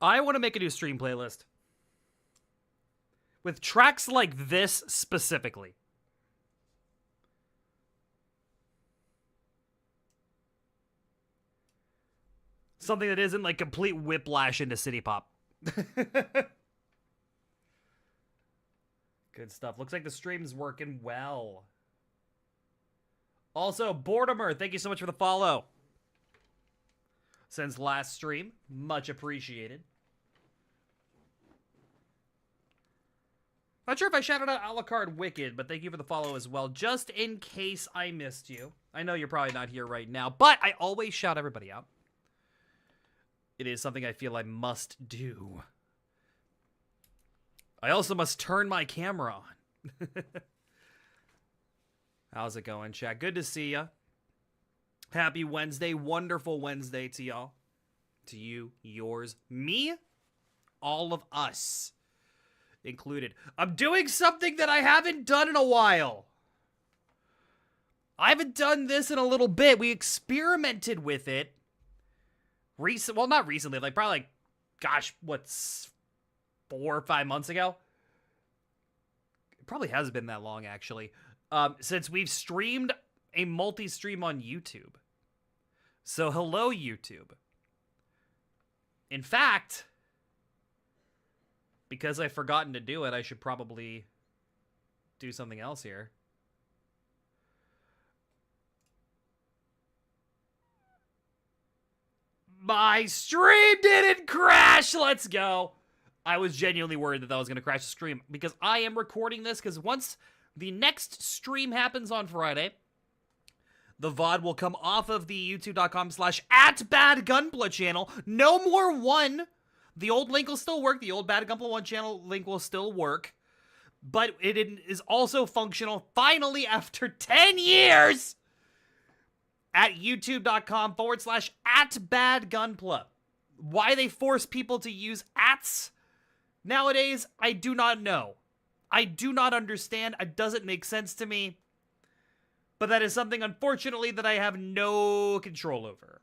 I want to make a new stream playlist. With tracks like this specifically. Something that isn't like complete whiplash into city pop. Good stuff. Looks like the stream's working well. Also, Boredomer, thank you so much for the follow. Since last stream, much appreciated. Not sure if I shouted out Alucard Wicked, but thank you for the follow as well, just in case I missed you. I know you're probably not here right now, but I always shout everybody out. It is something I feel I must do. I also must turn my camera on. How's it going, chat? Good to see ya. Happy Wednesday. Wonderful Wednesday to y'all. To you, yours, me, all of us included. I'm doing something that I haven't done in a while. I haven't done this in a little bit. We experimented with it. Well, not recently. Like, probably, like, gosh, what's 4 or 5 months ago? It probably has been that long, actually. Since we've streamed a multi-stream on YouTube. So, hello, YouTube. In fact, because I've forgotten to do it, I should probably do something else here. My stream didn't crash! Let's go! I was genuinely worried that was going to crash the stream, because I am recording this, because once the next stream happens on Friday, the VOD will come off of the youtube.com/@badgunpla channel. No more one. The old link will still work. The old Bad Gunpla 1 channel link will still work. But it is also functional, finally, after 10 years, at youtube.com/@badgunpla. Why they force people to use ats nowadays, I do not know. I do not understand. It doesn't make sense to me. But that is something, unfortunately, that I have no control over.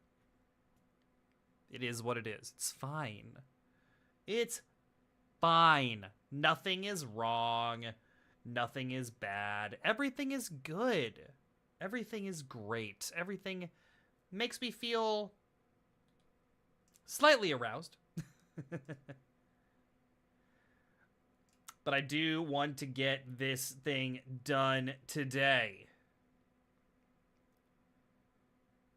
It is what it is. It's fine. It's fine. Nothing is wrong. Nothing is bad. Everything is good. Everything is great. Everything makes me feel slightly aroused. But I do want to get this thing done today.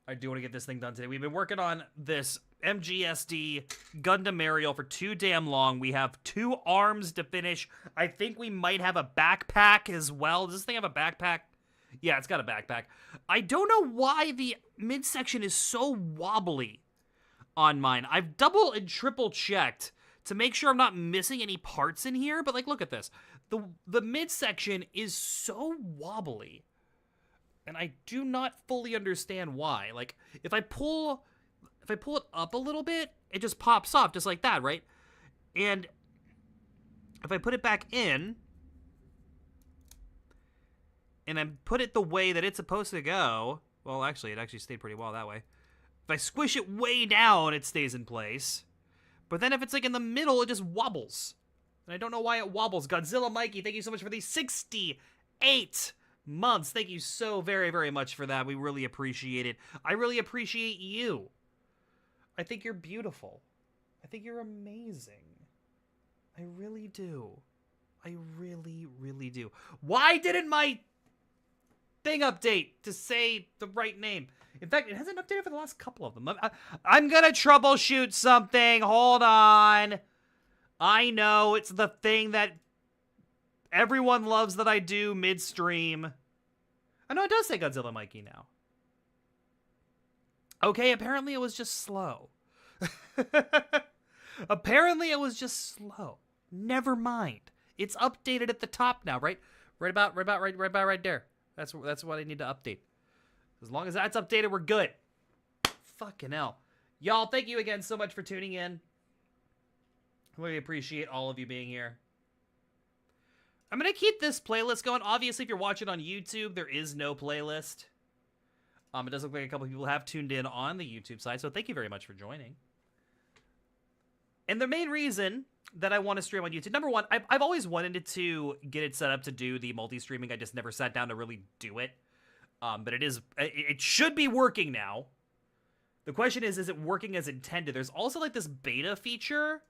We've been working on this Mgsd Gundam Aerial for too damn long. We have 2 arms to finish. I think we might have a backpack as well. Does this thing have a backpack? Yeah, it's got a backpack. I don't know why the midsection is so wobbly on mine. I've double and triple checked to make sure I'm not missing any parts in here, but like, look at this. The midsection is so wobbly. And I do not fully understand why. Like, if I pull it up a little bit, it just pops off just like that, right? And if I put it back in, and I put it the way that it's supposed to go, well, actually, it actually stayed pretty well that way. If I squish it way down, it stays in place. But then if it's like in the middle, it just wobbles. And I don't know why it wobbles. Godzilla Mikey, thank you so much for the 68 months. Thank you so very, very much for that. We really appreciate it. I really appreciate you. I think you're beautiful. I think you're amazing. I really do. I really, really do. Why didn't my thing update to say the right name? In fact, it hasn't updated for the last couple of them. I'm gonna troubleshoot something. Hold on. I know it's the thing that everyone loves that I do mid-stream. I know it does say Godzilla Mikey now. Okay, apparently it was just slow. Apparently it was just slow. Never mind. It's updated at the top now, right? Right about right there. That's what I need to update. As long as that's updated, we're good. Fucking hell. Y'all, thank you again so much for tuning in. Really appreciate all of you being here. I'm going to keep this playlist going. Obviously, if you're watching on YouTube, there is no playlist. It does look like a couple of people have tuned in on the YouTube side, so thank you very much for joining. And the main reason that I want to stream on YouTube, number one, I've always wanted to get it set up to do the multi-streaming. I just never sat down to really do it. But it should be working now. The question is it working as intended? There's also like this beta feature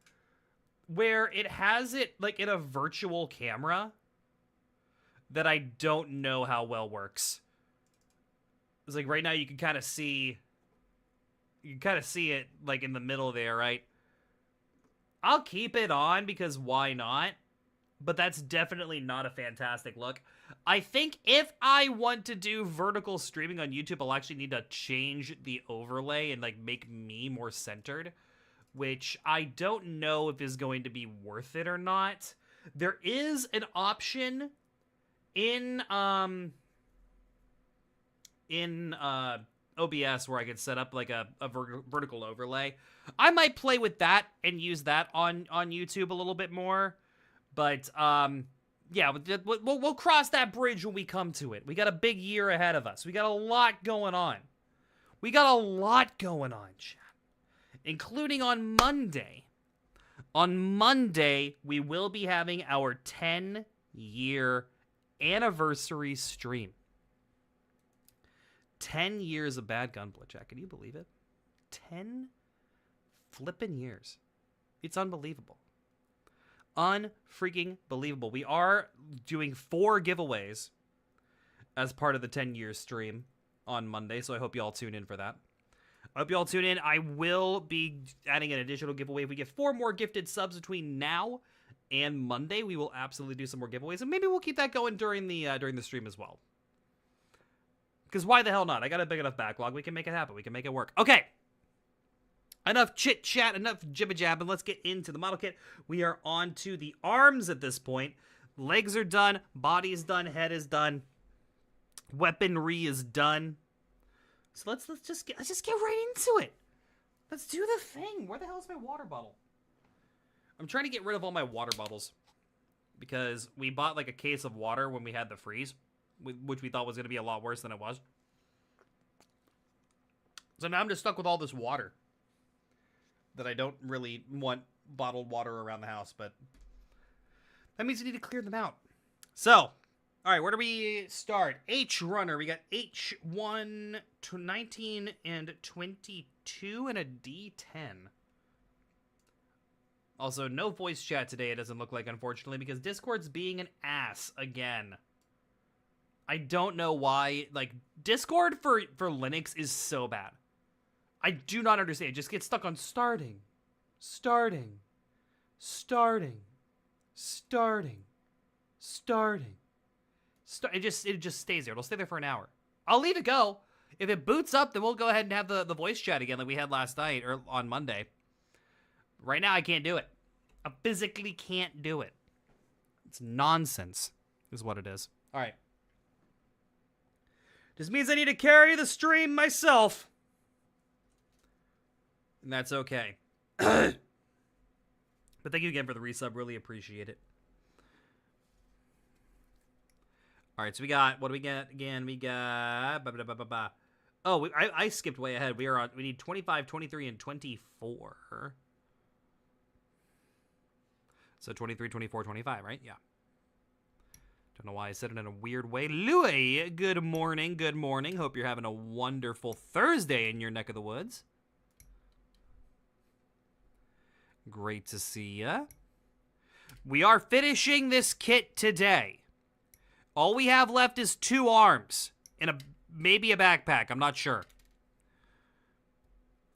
where it has it like in a virtual camera that I don't know how well works. It's like right now you can kind of see it like in the middle there, right? I'll keep it on because why not? But that's definitely not a fantastic look. I think if I want to do vertical streaming on YouTube, I'll actually need to change the overlay and like make me more centered, which I don't know if is going to be worth it or not. There is an option in OBS where I could set up like a vertical overlay. I might play with that and use that on YouTube a little bit more. But, yeah, we'll cross that bridge when we come to it. We got a big year ahead of us. We got a lot going on. We got a lot going on, chat. Including on Monday. On Monday, we will be having our 10-year anniversary stream. 10 years of Bad Gunpla, chat. Can you believe it? 10 flippin' years. It's unbelievable. Unfreaking believable. We are doing 4 giveaways as part of the 10-year stream on Monday, so I hope you all tune in for that. I hope you all tune in. I will be adding an additional giveaway. If we get 4 more gifted subs between now and Monday, we will absolutely do some more giveaways, and maybe we'll keep that going during the stream as well. Because why the hell not? I got a big enough backlog. We can make it happen. We can make it work. Okay. Enough chit-chat, enough jibba-jab, let's get into the model kit. We are on to the arms at this point. Legs are done, body is done, head is done, weaponry is done. So let's just get right into it. Let's do the thing. Where the hell is my water bottle? I'm trying to get rid of all my water bottles because we bought like a case of water when we had the freeze, which we thought was going to be a lot worse than it was. So now I'm just stuck with all this water that I don't really want bottled water around the house, but that means I need to clear them out. So, all right, where do we start? H runner. We got H1 to 19 and 22 and a D10. Also, no voice chat today, it doesn't look like, unfortunately, because Discord's being an ass again. I don't know why. Like, Discord for Linux is so bad. I do not understand. It just gets stuck on starting. It just stays there. It'll stay there for an hour. I'll leave it go. If it boots up, then we'll go ahead and have the voice chat again like we had last night or on Monday. Right now, I can't do it. I physically can't do it. It's nonsense, is what it is. All right. Just means I need to carry the stream myself. And that's okay. But thank you again for the resub. Really appreciate it. All right, so we got, what do we get again? We got, oh, I skipped way ahead. We need 25, 23, and 24. So 23, 24, 25, right? Yeah. Don't know why I said it in a weird way. Louis, good morning, good morning. Hope you're having a wonderful Thursday in your neck of the woods. Great to see ya. We are finishing this kit today. All we have left is 2 arms and maybe a backpack. I'm not sure.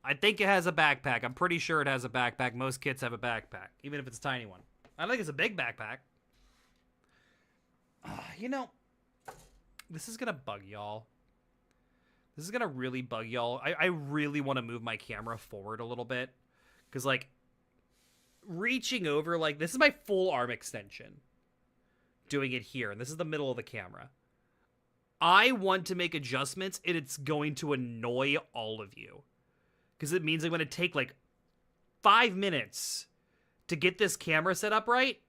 I think it has a backpack. I'm pretty sure it has a backpack. Most kits have a backpack, even if it's a tiny one. I don't think it's a big backpack. You know, this is going to bug y'all. This is going to really bug y'all. I really want to move my camera forward a little bit. Because, like, reaching over, like, this is my full arm extension. Doing it here, and this is the middle of the camera. I want to make adjustments, and it's going to annoy all of you. Because it means I'm going to take, like, 5 minutes to get this camera set up right.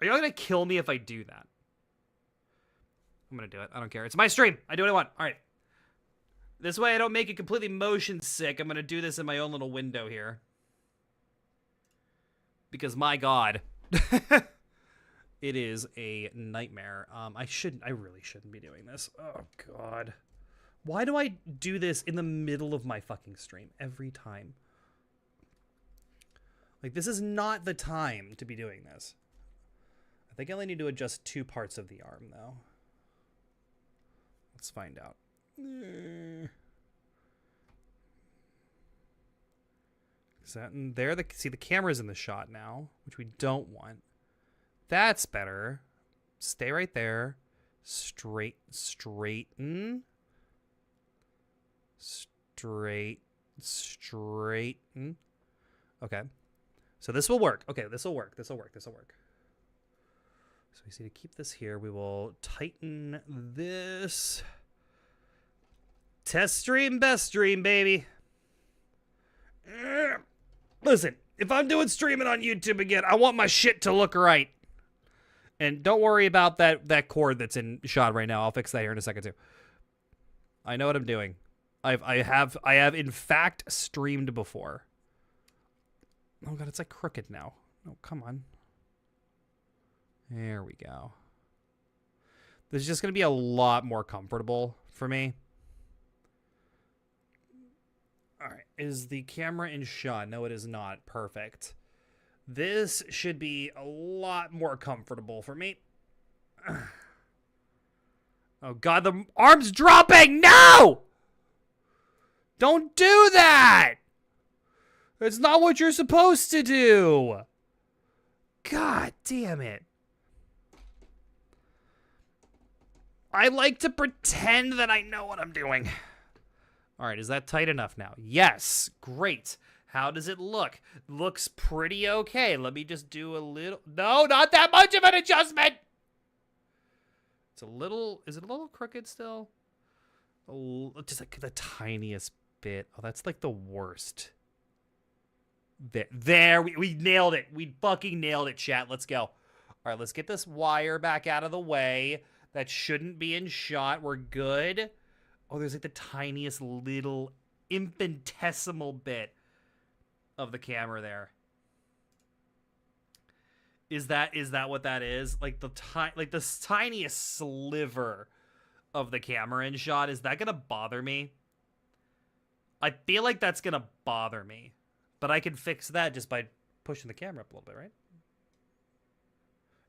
Are y'all going to kill me if I do that? I'm going to do it. I don't care. It's my stream. I do what I want. All right. This way I don't make it completely motion sick. I'm going to do this in my own little window here. Because my God, it is a nightmare. I really shouldn't be doing this. Oh God. Why do I do this in the middle of my fucking stream every time? Like, this is not the time to be doing this. I think I only need to adjust 2 parts of the arm, though. Let's find out. Is that in there? See, the camera's in the shot now, which we don't want. That's better. Stay right there. Straighten. Straighten. Okay. So this will work. Okay, this will work. So we see to keep this here, we will tighten this. Test stream, best stream, baby. Listen, if I'm doing streaming on YouTube again, I want my shit to look right. And don't worry about that cord that's in shot right now. I'll fix that here in a second too. I know what I'm doing. I have in fact streamed before. Oh God, it's like crooked now. Oh, come on. There we go. This is just going to be a lot more comfortable for me. All right. Is the camera in shot? No, it is not. Perfect. This should be a lot more comfortable for me. Oh God, the arm's dropping! No! Don't do that! It's not what you're supposed to do! God damn it. I like to pretend that I know what I'm doing. All right, is that tight enough now? Yes, great. How does it look? Looks pretty okay. Let me just do a little... No, not that much of an adjustment! It's a little... Is it a little crooked still? Just like the tiniest bit. Oh, that's like the worst. There, we nailed it. We fucking nailed it, chat. Let's go. All right, let's get this wire back out of the way. That shouldn't be in shot. We're good. Oh, there's like the tiniest little infinitesimal bit of the camera there. Is that what that is? Like the tiniest sliver of the camera in shot. Is that gonna bother me? I feel like that's gonna bother me, but I can fix that just by pushing the camera up a little bit, right?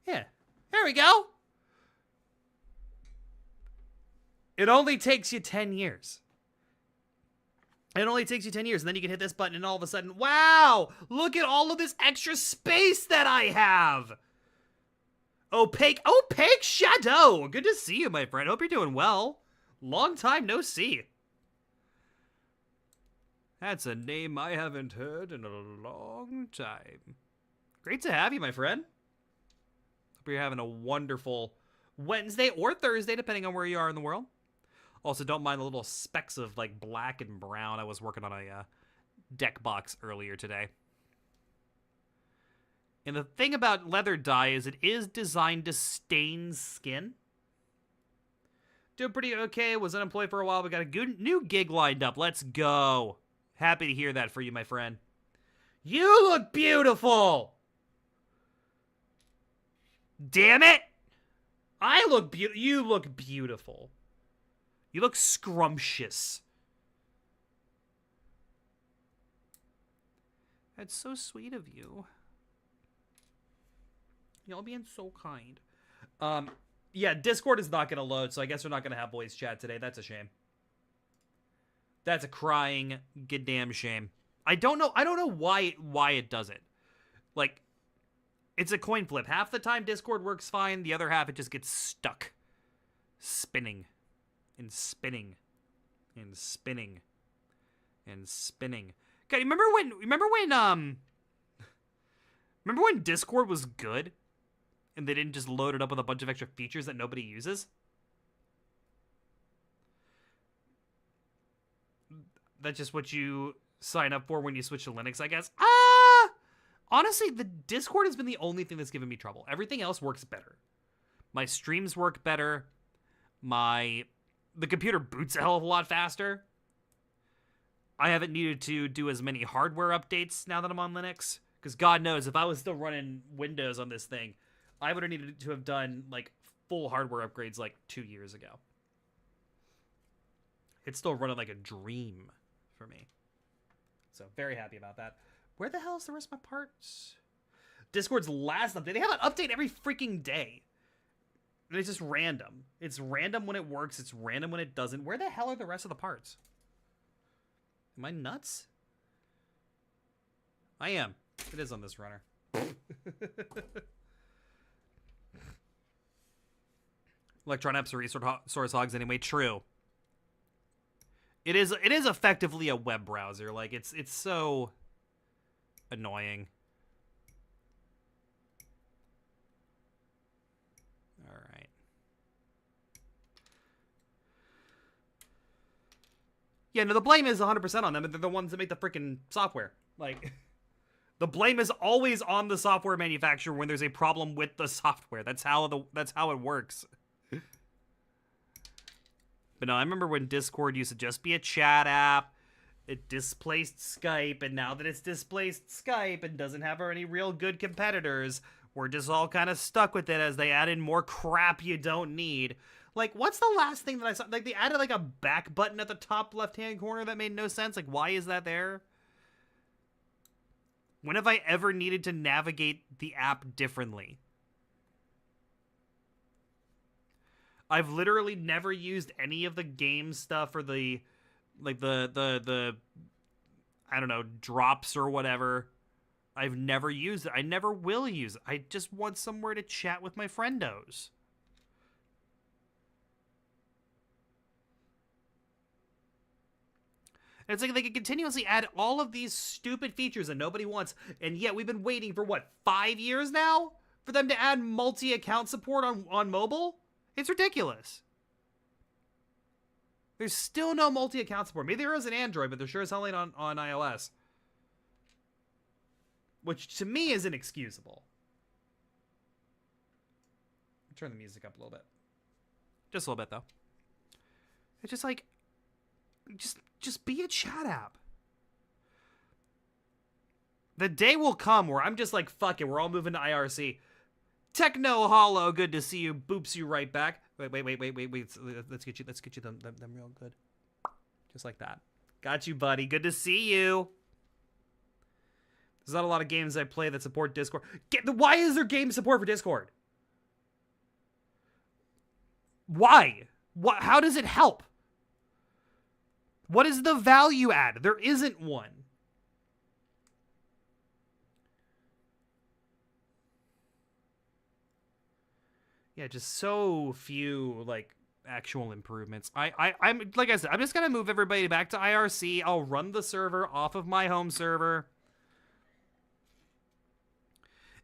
Yeah, there we go. It only takes you 10 years. It only takes you 10 years, and then you can hit this button, and all of a sudden, wow! Look at all of this extra space that I have! Opaque Shadow! Good to see you, my friend. Hope you're doing well. Long time no see. That's a name I haven't heard in a long time. Great to have you, my friend. Hope you're having a wonderful Wednesday or Thursday, depending on where you are in the world. Also, don't mind the little specks of like black and brown. I was working on a deck box earlier today. And the thing about leather dye is it is designed to stain skin. Doing pretty okay. Was unemployed for a while, but got a good new gig lined up. Let's go. Happy to hear that for you, my friend. You look beautiful! Damn it! I look beautiful. You look beautiful. You look scrumptious. That's so sweet of you. Y'all being so kind. Yeah, Discord is not going to load, so I guess we're not going to have voice chat today. That's a shame. That's a crying goddamn shame. I don't know why it does it. Like, it's a coin flip. Half the time Discord works fine, the other half it just gets stuck. Spinning. And spinning. And spinning. And spinning. Okay, remember when Discord was good? And they didn't just load it up with a bunch of extra features that nobody uses? That's just what you sign up for when you switch to Linux, I guess. Honestly, the Discord has been the only thing that's given me trouble. Everything else works better. My streams work better. The computer boots a hell of a lot faster. I haven't needed to do as many hardware updates now that I'm on Linux. Because God knows, if I was still running Windows on this thing, I would have needed to have done, like, full hardware upgrades, like, 2 years ago. It's still running like a dream for me. So, very happy about that. Where the hell is the rest of my parts? Discord's last update. They have an update every freaking day. And it's just random. It's random when it works. It's random when it doesn't. Where the hell are the rest of the parts? Am I nuts? I am. It is on this runner. Electron apps are resource hogs anyway. True. It is effectively a web browser. Like, it's so annoying. All right. Yeah, no, the blame is 100% on them. They're the ones that make the freaking software. Like, the blame is always on the software manufacturer when there's a problem with the software. That's how it works. But no, I remember when Discord used to just be a chat app. It displaced Skype, and now that it's displaced Skype and doesn't have any real good competitors, we're just all kind of stuck with it as they add in more crap you don't need. Like, what's the last thing that I saw? Like, they added, like, a back button at the top left-hand corner that made no sense. Like, why is that there? When have I ever needed to navigate the app differently? I've literally never used any of the game stuff or the, like, the I don't know, drops or whatever. I've never used it. I never will use it. I just want somewhere to chat with my friendos. And it's like they can continuously add all of these stupid features that nobody wants, and yet we've been waiting for, what, 5 years now? For them to add multi-account support on mobile? It's ridiculous. There's still no multi-account support. Maybe there is an Android, but there sure as hell ain't on iOS. Which, to me, is inexcusable. Turn the music up a little bit. Just a little bit, though. It's just like, just be a chat app. The day will come where I'm just like, fuck it, we're all moving to IRC. Techno Hollow, good to see you. Boops you right back. Wait. Let's get you them real good. Just like that. Got you, buddy. Good to see you. There's not a lot of games I play that support Discord. Why is there game support for Discord? Why? How does it help? What is the value add? There isn't one. Yeah, just so few, like, actual improvements. I'm like I said, I'm just gonna move everybody back to IRC. I'll run the server off of my home server.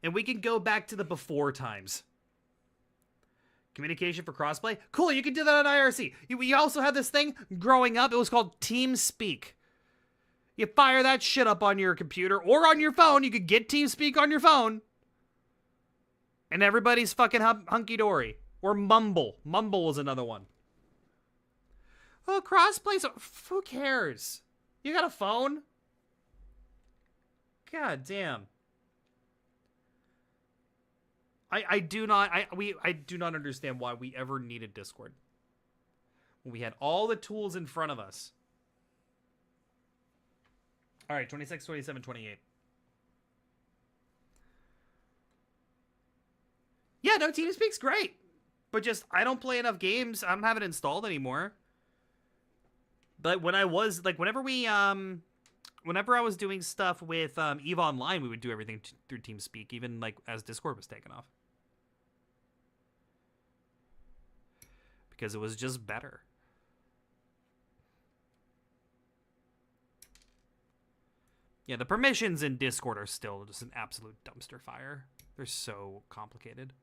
And we can go back to the before times. Communication for crossplay? Cool, you can do that on IRC. We also had this thing growing up. It was called TeamSpeak. You fire that shit up on your computer or on your phone. You could get TeamSpeak on your phone. And everybody's fucking hunky-dory. Or Mumble. Mumble was another one. Oh, crossplay, so who cares? You got a phone? God damn. I do not understand why we ever needed Discord. When we had all the tools in front of us. All right, 26, 27, 28. Yeah, no, TeamSpeak's great. But just, I don't play enough games. I don't have it installed anymore. But when I was, like, whenever I was doing stuff with EVE Online, we would do everything through TeamSpeak, even, like, as Discord was taken off. Because it was just better. Yeah, the permissions in Discord are still just an absolute dumpster fire. They're so complicated.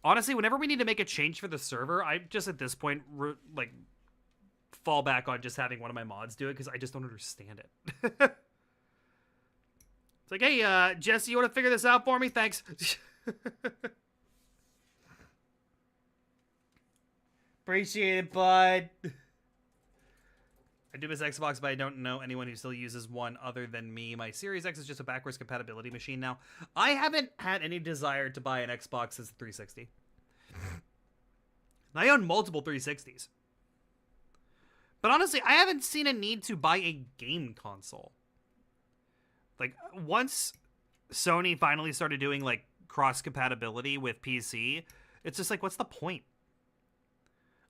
Honestly, whenever we need to make a change for the server, I just at this point, like, fall back on just having one of my mods do it because I just don't understand it. It's like, hey, Jesse, you want to figure this out for me? Thanks. Appreciate it, bud. I do miss Xbox, but I don't know anyone who still uses one other than me. My Series X is just a backwards compatibility machine now. I haven't had any desire to buy an Xbox since the 360. I own multiple 360s. But honestly, I haven't seen a need to buy a game console. Like, once Sony finally started doing, like, cross-compatibility with PC, it's just like, what's the point?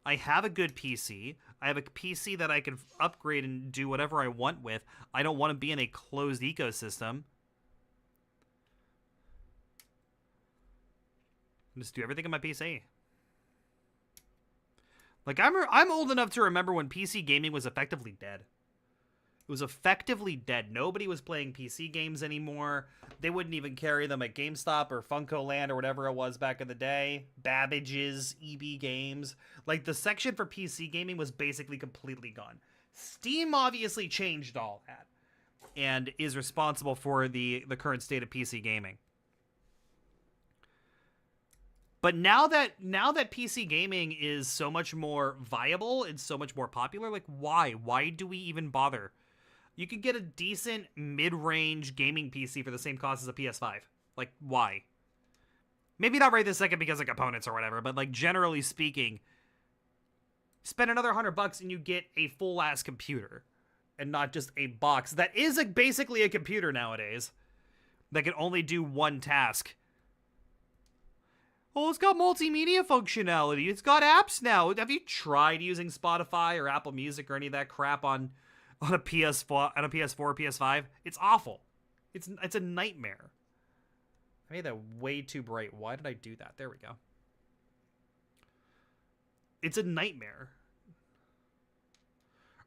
I have a good PC. I have a PC that I can upgrade and do whatever I want with. I don't want to be in a closed ecosystem. Just do everything on my PC. Like, I'm old enough to remember when PC gaming was effectively dead. It was effectively dead. Nobody was playing PC games anymore. They wouldn't even carry them at GameStop or Funko Land or whatever it was back in the day. Babbage's, EB Games. Like, the section for PC gaming was basically completely gone. Steam obviously changed all that and is responsible for the current state of PC gaming. But now that PC gaming is so much more viable and so much more popular, like, why? Why do we even bother? You could get a decent mid-range gaming PC for the same cost as a PS5. Like, why? Maybe not right this second because of components or whatever, but, like, generally speaking, spend another $100 and you get a full-ass computer and not just a box that is basically a computer nowadays that can only do one task. Oh, it's got multimedia functionality. It's got apps now. Have you tried using Spotify or Apple Music or any of that crap on a PS4, or PS5? It's awful. It's a nightmare. I made that way too bright. Why did I do that? There we go. It's a nightmare.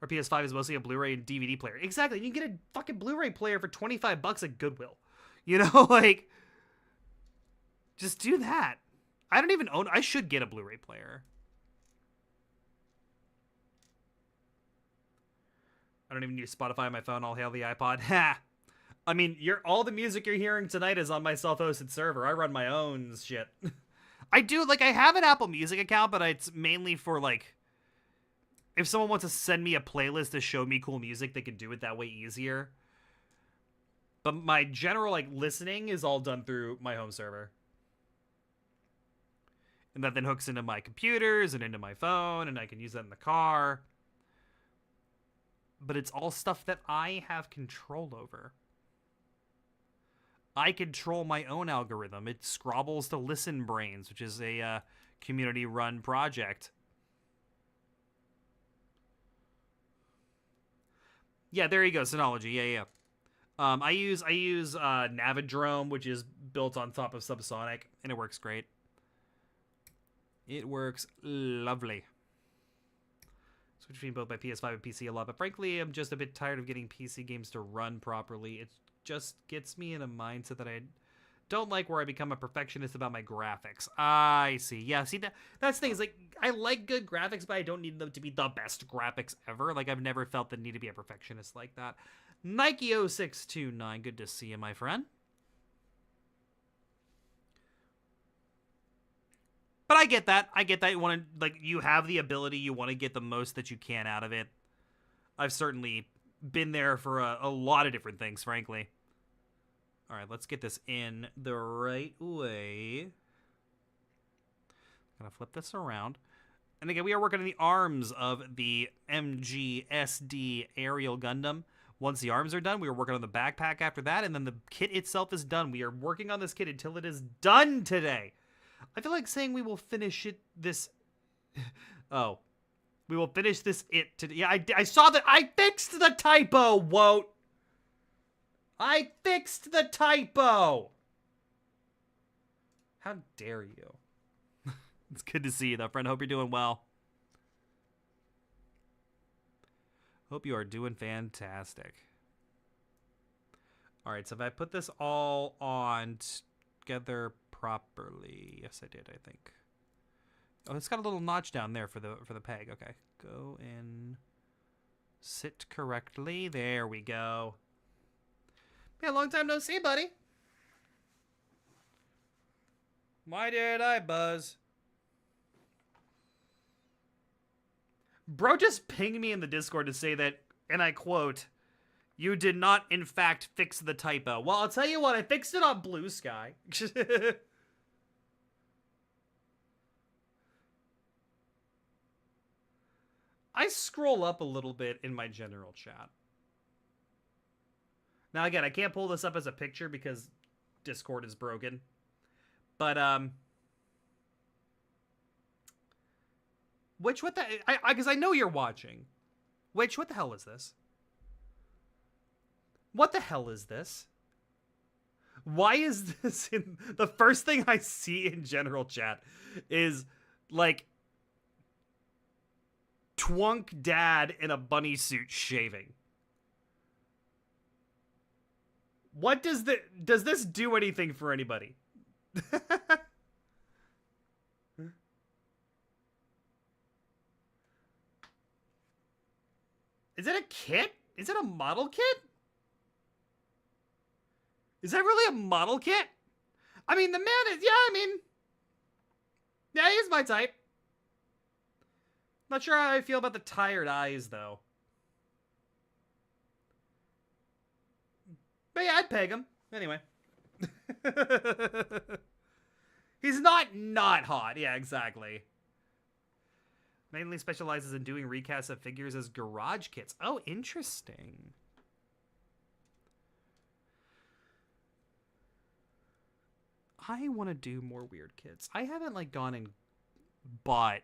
Our PS5 is mostly a Blu-ray and DVD player. Exactly. You can get a fucking Blu-ray player for $25 at Goodwill. You know, like, just do that. I don't even own... I should get a Blu-ray player. I don't even use Spotify on my phone. I'll hail the iPod. Ha! I mean, all the music you're hearing tonight is on my self-hosted server. I run my own shit. I do, like, I have an Apple Music account, but it's mainly for, like, if someone wants to send me a playlist to show me cool music, they can do it that way easier. But my general, like, listening is all done through my home server. And that then hooks into my computers and into my phone, and I can use that in the car. But it's all stuff that I have control over. I control my own algorithm. It scrobbles to Listen Brains, which is a community-run project. Yeah, there you go, Synology. Yeah. I use Navidrome, which is built on top of Subsonic, and it works great. It works lovely. Switch between both my PS5 and PC a lot, but frankly, I'm just a bit tired of getting PC games to run properly. It just gets me in a mindset that I don't like, where I become a perfectionist about my graphics. I see. Yeah, see, that's the thing. Is like, I like good graphics, but I don't need them to be the best graphics ever. Like, I've never felt the need to be a perfectionist like that. Nike0629, good to see you, my friend. But I get that. I get that. You want to, like, you have the ability. You want to get the most that you can out of it. I've certainly been there for a lot of different things, frankly. All right, let's get this in the right way. I'm going to flip this around. And again, we are working on the arms of the Mgsd aerial Gundam. Once the arms are done, we are working on the backpack after that, and then the kit itself is done. We are working on this kit until it is done today. I feel like saying we will finish it this... Oh. We will finish this today. Yeah, I saw that. I fixed the typo, Woat. I fixed the typo. How dare you? It's good to see you, though, friend. Hope you're doing well. Hope you are doing fantastic. All right, so if I put this all on together properly. Yes, I did, I think. Oh, it's got a little notch down there for the peg. Okay. Go in. Sit correctly. There we go. Yeah, long time no see, buddy. Why did I buzz? Bro just pinged me in the Discord to say that and I quote, "You did not, in fact, fix the typo." Well, I'll tell you what, I fixed it on Blue Sky. I scroll up a little bit in my general chat. Now, again, I can't pull this up as a picture because Discord is broken. But, Witch, what the... Because I know you're watching. Witch, what the hell is this? What the hell is this? Why is this in... The first thing I see in general chat is, like, Twunk Dad in a bunny suit shaving. What does the... Does this do anything for anybody? Is it a kit? Is it a model kit? Is that really a model kit? I mean, the man is... Yeah, I mean... Yeah, he is my type. Not sure how I feel about the tired eyes, though. But yeah, I'd peg him. Anyway. He's not hot. Yeah, exactly. Mainly specializes in doing recasts of figures as garage kits. Oh, interesting. I want to do more weird kits. I haven't, like, gone and bought,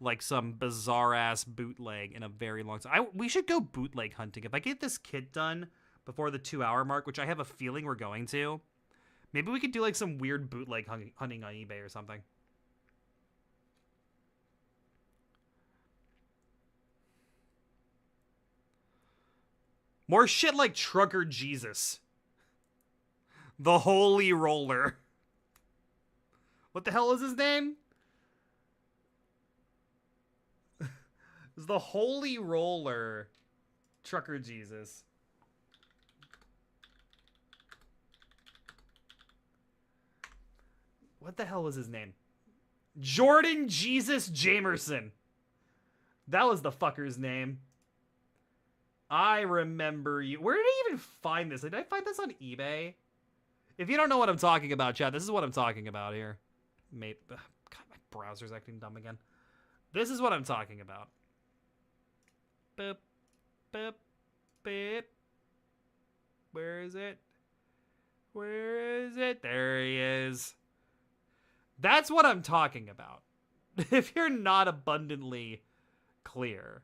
like, some bizarre-ass bootleg in a very long time. We should go bootleg hunting. If I get this kit done before the 2-hour mark, which I have a feeling we're going to, maybe we could do, like, some weird bootleg hunting on eBay or something. More shit like Trucker Jesus. The Holy Roller. What the hell is his name? It's the Holy Roller. Trucker Jesus. What the hell was his name? Jordan Jesus Jamerson. That was the fucker's name. I remember you. Where did I even find this? Did I find this on eBay? If you don't know what I'm talking about, chat, this is what I'm talking about here. Maybe. God, my browser's acting dumb again. This is what I'm talking about. Boop, boop, beep. Where is it? Where is it? There he is. That's what I'm talking about. If you're not abundantly clear.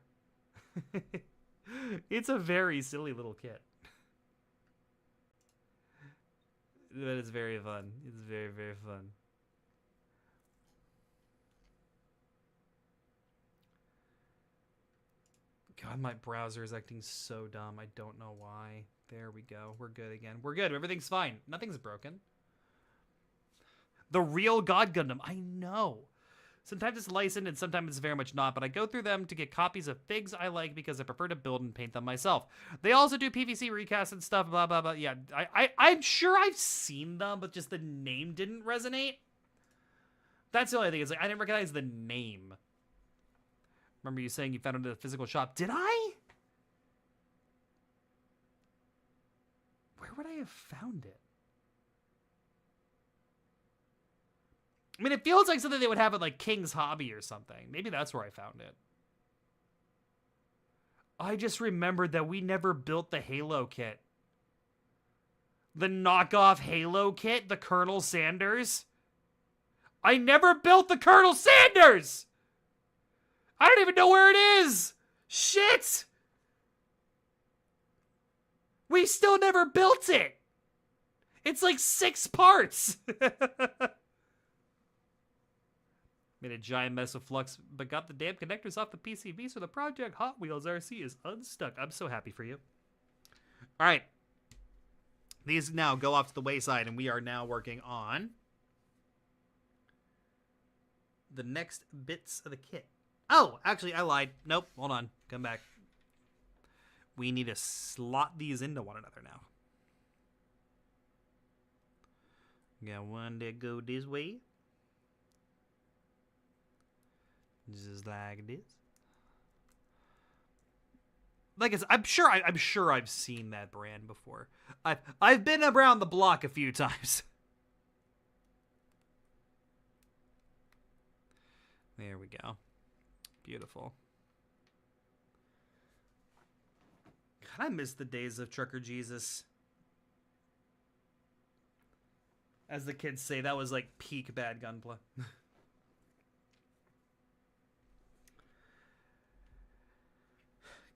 It's a very silly little kit. But it's very fun. It's very, very fun. God, my browser is acting so dumb. I don't know why. There we go. We're good again. We're good. Everything's fine. Nothing's broken. The real God Gundam. I know. Sometimes it's licensed and sometimes it's very much not, but I go through them to get copies of figs I like because I prefer to build and paint them myself. They also do PVC recasts and stuff, blah, blah, blah. Yeah, I'm sure I've seen them, but just the name didn't resonate. That's the only thing. Is like I didn't recognize the name. Remember you saying you found it at a physical shop. Did I? Where would I have found it? I mean, it feels like something they would have at, like, King's Hobby or something. Maybe that's where I found it. I just remembered that we never built the Halo kit. The knockoff Halo kit, the Colonel Sanders. I never built the Colonel Sanders! I don't even know where it is! Shit! We still never built it! It's like 6 parts! Made a giant mess of flux, but got the damn connectors off the PCB, so the Project Hot Wheels RC is unstuck. I'm so happy for you. All right. These now go off to the wayside, and we are now working on the next bits of the kit. Oh, actually, I lied. Nope, hold on. Come back. We need to slot these into one another now. Got one that go this way. Just like this. like I'm sure I've seen that brand before. I've been around the block a few times. There we go. Beautiful. God, I miss the days of Trucker Jesus. As the kids say, that was like peak bad Gunpla.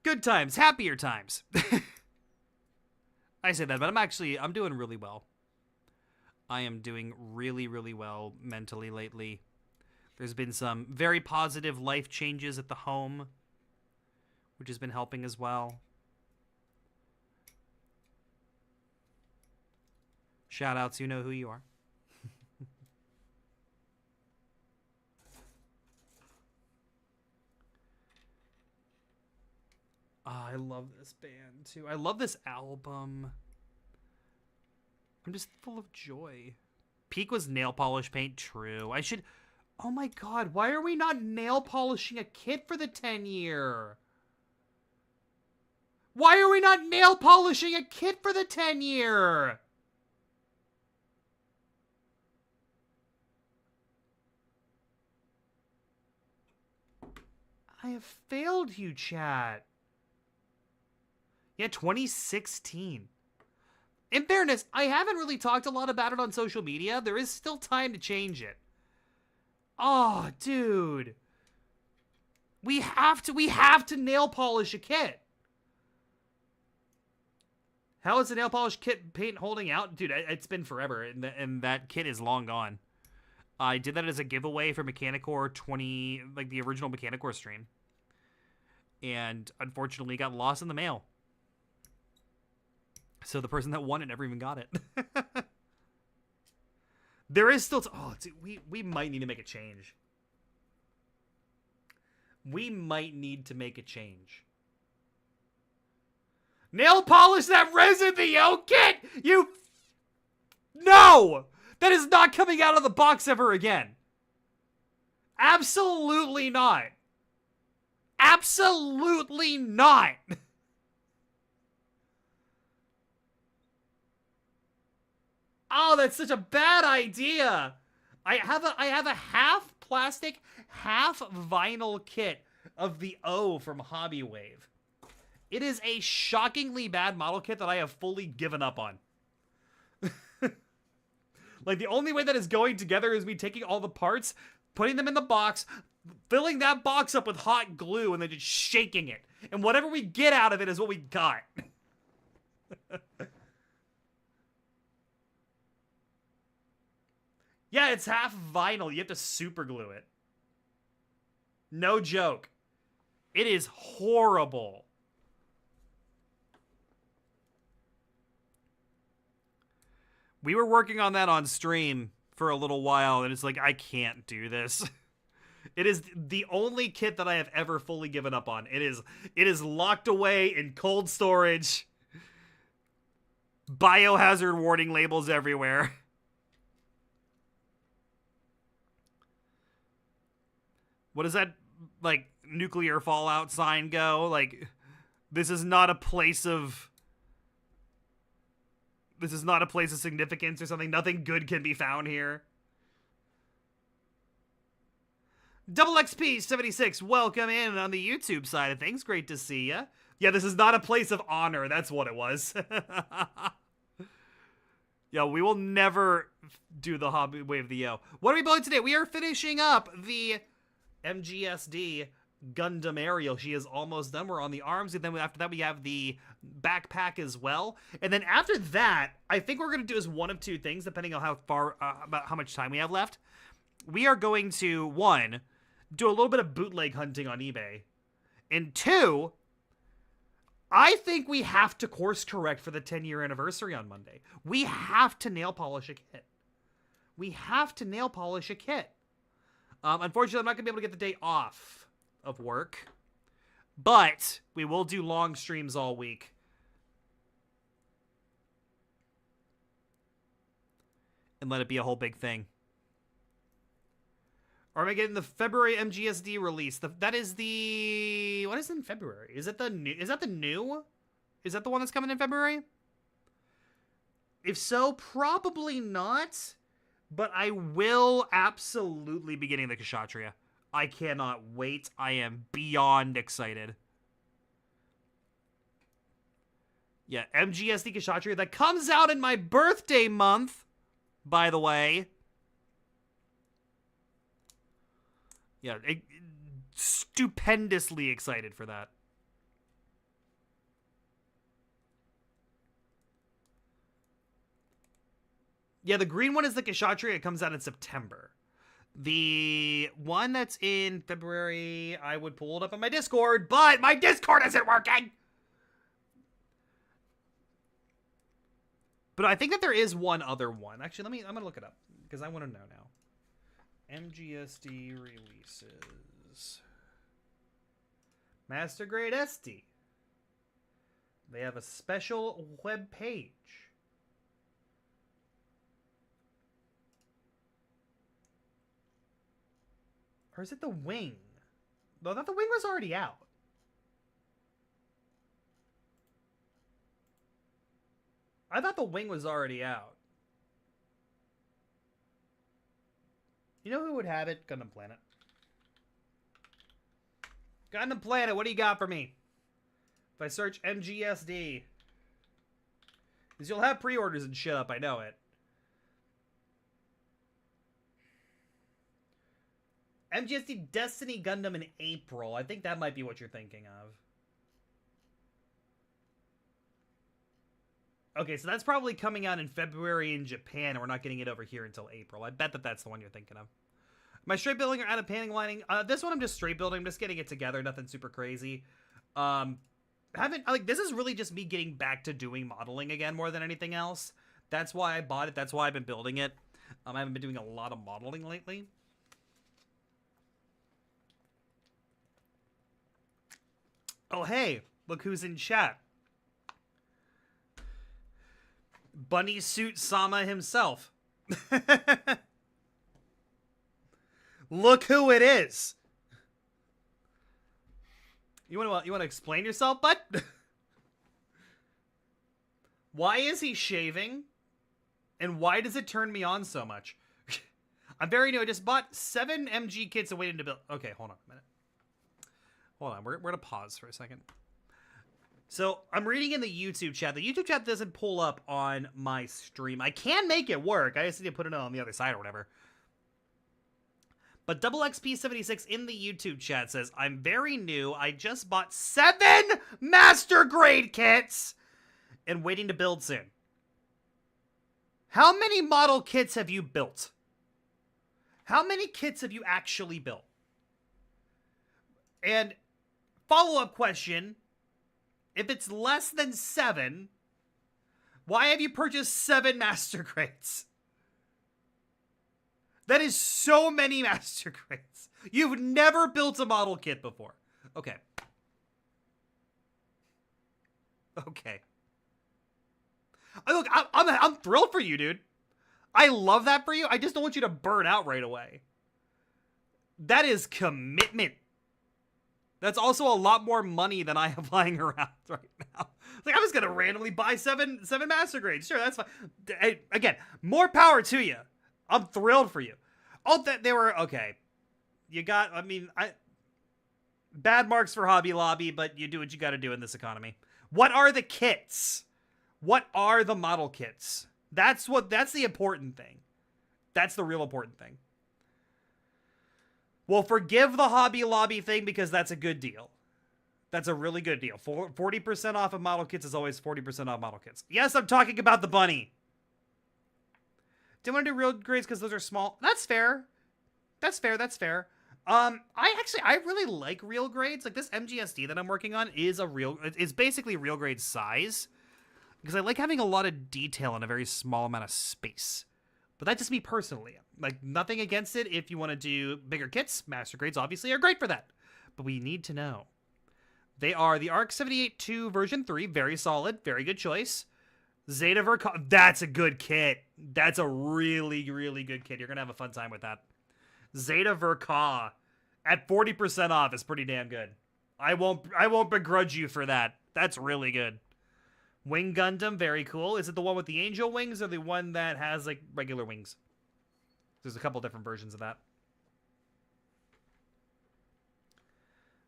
Good times, happier times. I say that, but I'm doing really well. I am doing really, really well mentally lately. There's been some very positive life changes at the home, which has been helping as well. Shout outs, you know who you are. Oh, I love this band too. I love this album. I'm just full of joy. Peak was nail polish paint. True. I should... Oh my god, why are we not nail polishing a kit for the 10-year? Why are we not nail polishing a kit for the 10-year? I have failed you, chat. Yeah, 2016. In fairness, I haven't really talked a lot about it on social media. There is still time to change it. Oh, dude. We have to nail polish a kit. How is the nail polish kit paint holding out? Dude, it's been forever, and that kit is long gone. I did that as a giveaway for Mechanicore 20, like the original Mechanicore stream. And unfortunately got lost in the mail. So the person that won it never even got it. There is still... Oh, dude, we might need to make a change. We might need to make a change. Nail polish that resin the Yo kit! You... No! That is not coming out of the box ever again. Absolutely not. Absolutely not. Oh, that's such a bad idea. I have a half plastic, half vinyl kit of the O from Hobby Wave. It is a shockingly bad model kit that I have fully given up on. Like, the only way that is going together is me taking all the parts, putting them in the box, filling that box up with hot glue, and then just shaking it. And whatever we get out of it is what we got. Yeah, it's half vinyl. You have to super glue it. No joke. It is horrible. We were working on that on stream for a little while, and it's like, I can't do this. It is the only kit that I have ever fully given up on. It is locked away in cold storage. Biohazard warning labels everywhere. What does that, like, nuclear fallout sign go? Like, this is not a place of... This is not a place of significance or something. Nothing good can be found here. Double XP 76, welcome in on the YouTube side of things. Great to see ya. Yeah, this is not a place of honor. That's what it was. Yeah, we will never do the Hobby Wave the Yo. What are we building today? We are finishing up the Mgsd Gundam Aerial. She is almost done. We're on the arms, and then after that we have the backpack as well. And then after that, I think we're going to do is one of two things, depending on how far, about how much time we have left. We are going to, one, do a little bit of bootleg hunting on eBay. And two, I think we have to course correct for the 10-year anniversary on Monday. We have to nail polish a kit. We have to nail polish a kit. Unfortunately, I'm not going to be able to get the day off of work. But we will do long streams all week. And let it be a whole big thing. Or am I getting the February MGSD release? That is the... What is in February? Is it the new? Is that the new? Is that the one that's coming in February? If so, probably not. But I will absolutely be getting the Kshatriya. I cannot wait. I am beyond excited. Yeah, MGSD Kshatriya. That comes out in my birthday month, by the way. Yeah, stupendously excited for that. Yeah, the green one is the Kshatriya. It comes out in September. The one that's in February, I would pull it up on my Discord, but my Discord isn't working! But I think that there is one other one. Actually, I'm gonna look it up, because I want to know now. MGSD releases. Master Grade SD. They have a special web page. Or is it the wing? No, I thought the wing was already out. I thought the wing was already out. You know who would have it? Gundam Planet. Gundam Planet, what do you got for me? If I search MGSD. Because you'll have pre-orders and shit up, I know it. MGSD Destiny Gundam in April. I think that might be what you're thinking of. Okay, so that's probably coming out in February in Japan, and we're not getting it over here until April. I bet that that's the one you're thinking of. Am I straight building or out of panning lining? This one I'm just straight building. I'm just getting it together. Nothing super crazy. This is really just me getting back to doing modeling again more than anything else. That's why I bought it. That's why I've been building it. I haven't been doing a lot of modeling lately. Oh, hey, look who's in chat. Bunny Suit Sama himself. Look who it is. You want to explain yourself, bud? Why is he shaving? And why does it turn me on so much? I'm very new. I just bought 7 MG kits and waiting to build. Okay, hold on a minute. Hold on. We're going to pause for a second. So, I'm reading in the YouTube chat. The YouTube chat doesn't pull up on my stream. I can make it work. I just need to put it on the other side or whatever. But Double XP76 in the YouTube chat says, I'm very new. I just bought 7 Master Grade kits and waiting to build soon. How many model kits have you built? How many kits have you actually built? And follow-up question, if it's less than 7, why have you purchased 7 Master Grades? That is so many Master Grades. You've never built a model kit before. Okay. Okay. Look, I'm thrilled for you, dude. I love that for you. I just don't want you to burn out right away. That is commitment. That's also a lot more money than I have lying around right now. Like, I'm just going to randomly buy 7 Master Grades. Sure, that's fine. Again, more power to you. I'm thrilled for you. Oh, that they were, okay. You got, bad marks for Hobby Lobby, but you do what you got to do in this economy. What are the kits? What are the model kits? That's the important thing. That's the real important thing. Well, forgive the Hobby Lobby thing because that's a good deal. That's a really good deal. 40% off of model kits is always 40% off model kits. Yes, I'm talking about the bunny. Didn't want to do real grades because those are small. That's fair. That's fair. That's fair. I really like real grades. Like this MGSD that I'm working on is basically real grade size because I like having a lot of detail in a very small amount of space. But that's just me personally. Like, nothing against it. If you want to do bigger kits, Master Grades obviously are great for that. But we need to know. They are the ARC 78-2 version 3. Very solid. Very good choice. Zeta Verka. That's a good kit. That's a really, really good kit. You're going to have a fun time with that. Zeta Verka at 40% off is pretty damn good. I won't begrudge you for that. That's really good. Wing Gundam, very cool. Is it the one with the angel wings or the one that has like regular wings? There's a couple different versions of that.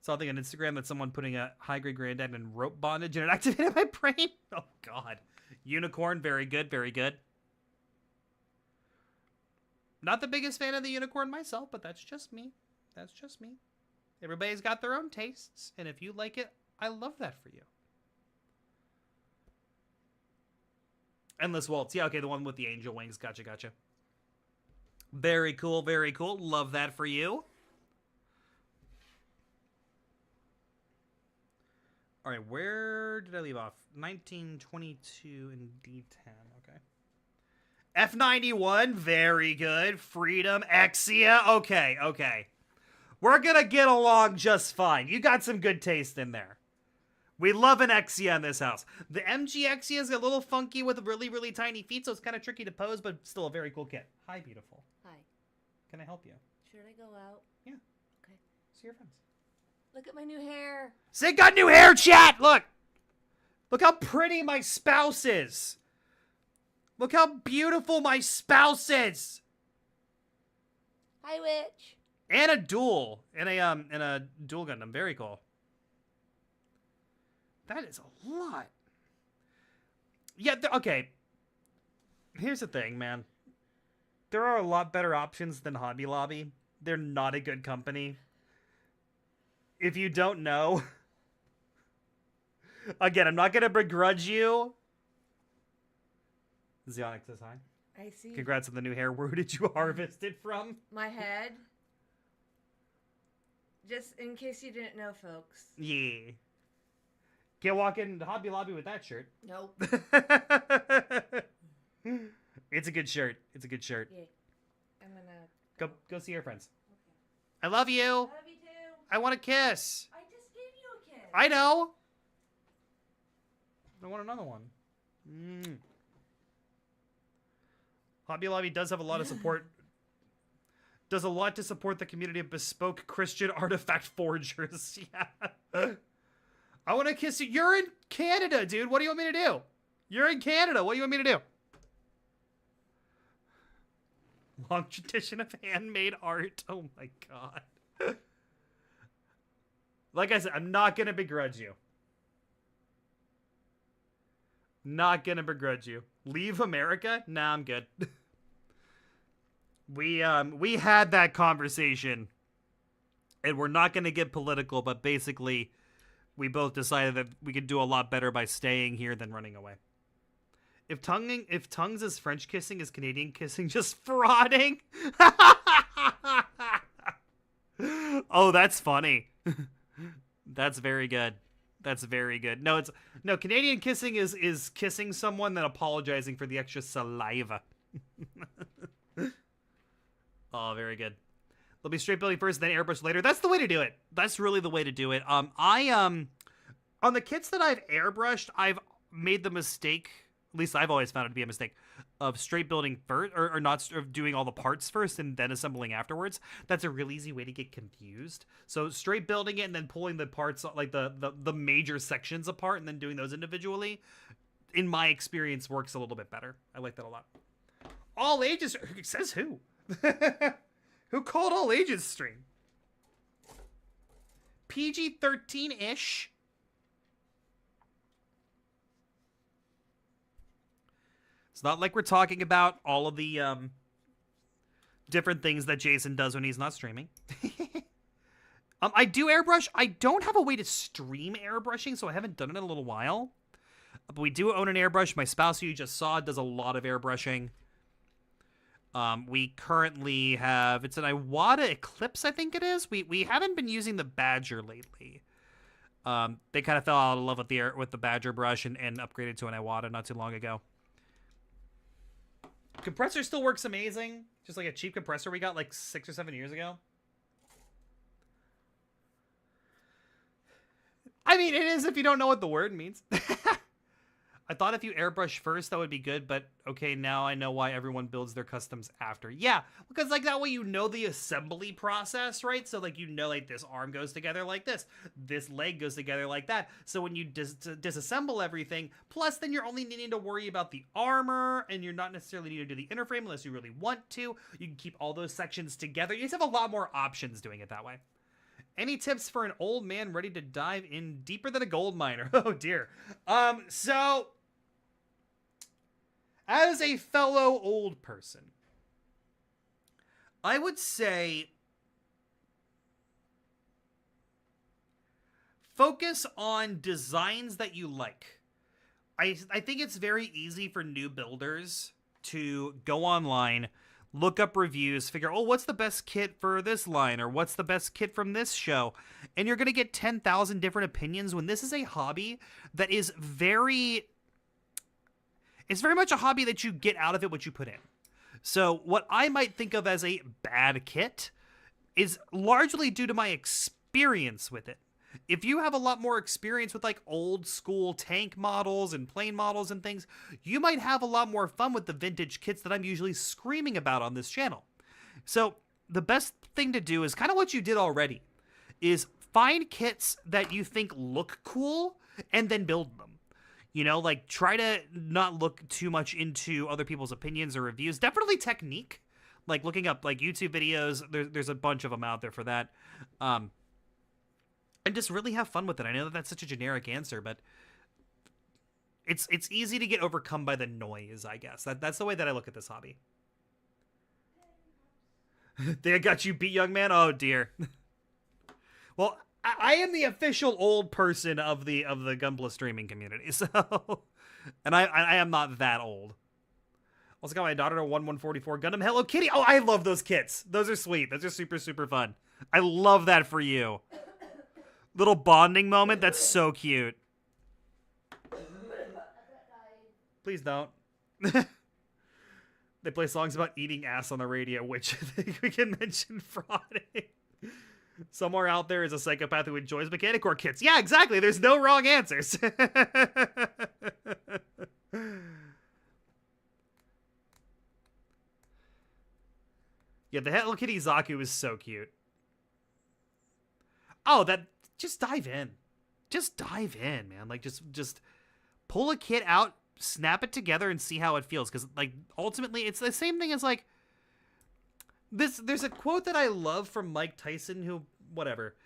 Saw a thing on Instagram that someone putting a high-grade granddad in rope bondage and it activated my brain. Oh, God. Unicorn, very good, very good. Not the biggest fan of the unicorn myself, but that's just me. That's just me. Everybody's got their own tastes, and if you like it, I love that for you. Endless Waltz. Yeah, okay, the one with the angel wings. Gotcha, gotcha. Very cool, very cool. Love that for you. All right, where did I leave off? 1922 and D10, okay. F91, very good. Freedom, Exia, okay, okay. We're gonna get along just fine. You got some good taste in there. We love an Exia in this house. The MG Exia is a little funky with really, really tiny feet, so it's kind of tricky to pose, but still a very cool kit. Hi, beautiful. Hi. Can I help you? Should I go out? Yeah. Okay. See your friends. Look at my new hair. Sig got new hair, chat! Look! Look how pretty my spouse is. Look how beautiful my spouse is. Hi, witch. And a duel. And a dual Gundam. Very cool. That is a lot. Yeah, okay. Here's the thing, man. There are a lot better options than Hobby Lobby. They're not a good company. If you don't know... Again, I'm not going to begrudge you. Zionic says hi. I see. Congrats on the new hair. Where did you harvest it from? My head. Just in case you didn't know, folks. Yeah. Can't walk into Hobby Lobby with that shirt. Nope. It's a good shirt. It's a good shirt. Yeah. I'm gonna... Go see your friends. Okay. I love you. I love you too. I want a kiss. I just gave you a kiss. I know. I want another one. Hobby Lobby does have a lot of support. Does a lot to support the community of bespoke Christian artifact forgers. Yeah. I want to kiss you. You're in Canada, dude. What do you want me to do? You're in Canada. What do you want me to do? Long tradition of handmade art. Oh my god. Like I said, I'm not going to begrudge you. Not going to begrudge you. Leave America? Nah, I'm good. We had that conversation. And we're not going to get political, but basically we both decided that we could do a lot better by staying here than running away. If tongues is French kissing, is Canadian kissing just frauding? Oh, that's funny. That's very good. That's very good. No, Canadian kissing is kissing someone then apologizing for the extra saliva. Oh, very good. They'll be straight building first, then airbrush later. That's the way to do it. That's really the way to do it. On the kits that I've airbrushed, I've made the mistake, at least I've always found it to be a mistake, of straight building first, or not of doing all the parts first and then assembling afterwards. That's a real easy way to get confused. So straight building it and then pulling the parts, like the major sections apart and then doing those individually, in my experience, works a little bit better. I like that a lot. All ages, says who? Who called all ages stream? PG-13-ish. It's not like we're talking about all of the different things that Jason does when he's not streaming. I do airbrush. I don't have a way to stream airbrushing, so I haven't done it in a little while. But we do own an airbrush. My spouse, who you just saw, does a lot of airbrushing. We currently have, it's an Iwata Eclipse, I think it is. We haven't been using the Badger lately. They kind of fell out of love with the Badger brush and upgraded to an Iwata not too long ago. Compressor still works amazing. Just like a cheap compressor we got like 6 or 7 years ago. I mean, it is if you don't know what the word means. I thought if you airbrush first, that would be good, but okay, now I know why everyone builds their customs after. Yeah, because like that way you know the assembly process, right? So like you know like this arm goes together like this leg goes together like that. So when you disassemble everything, plus then you're only needing to worry about the armor, and you're not necessarily needing to do the interframe unless you really want to. You can keep all those sections together. You just have a lot more options doing it that way. Any tips for an old man ready to dive in deeper than a gold miner? Oh dear. So as a fellow old person, I would say focus on designs that you like. I think it's very easy for new builders to go online, look up reviews, figure, oh, what's the best kit for this line, or what's the best kit from this show? And you're going to get 10,000 different opinions when this is a hobby that is it's very much a hobby that you get out of it what you put in. So what I might think of as a bad kit is largely due to my experience with it. If you have a lot more experience with like old school tank models and plane models and things, you might have a lot more fun with the vintage kits that I'm usually screaming about on this channel. So the best thing to do is kind of what you did already, is find kits that you think look cool and then build them. You know, like try to not look too much into other people's opinions or reviews. Definitely technique, like looking up like YouTube videos. There's a bunch of them out there for that. And just really have fun with it. I know that that's such a generic answer, but it's easy to get overcome by the noise, I guess. That's the way that I look at this hobby. They got you beat, young man? Oh, dear. Well, I am the official old person of the Gunpla streaming community, so... And I am not that old. Also got my daughter to 1144 Gundam Hello Kitty. Oh, I love those kits. Those are sweet. Those are super, super fun. I love that for you. Little bonding moment. That's so cute. Please don't. They play songs about eating ass on the radio, which I think we can mention Friday. Somewhere out there is a psychopath who enjoys mechanic core kits. Yeah, exactly. There's no wrong answers. Yeah, the Hello Kitty Zaku is so cute. Oh, just dive in. Just dive in, man. Like, just pull a kit out, snap it together, and see how it feels. Because, like, ultimately, it's the same thing as, like, there's a quote that I love from Mike Tyson, who, whatever.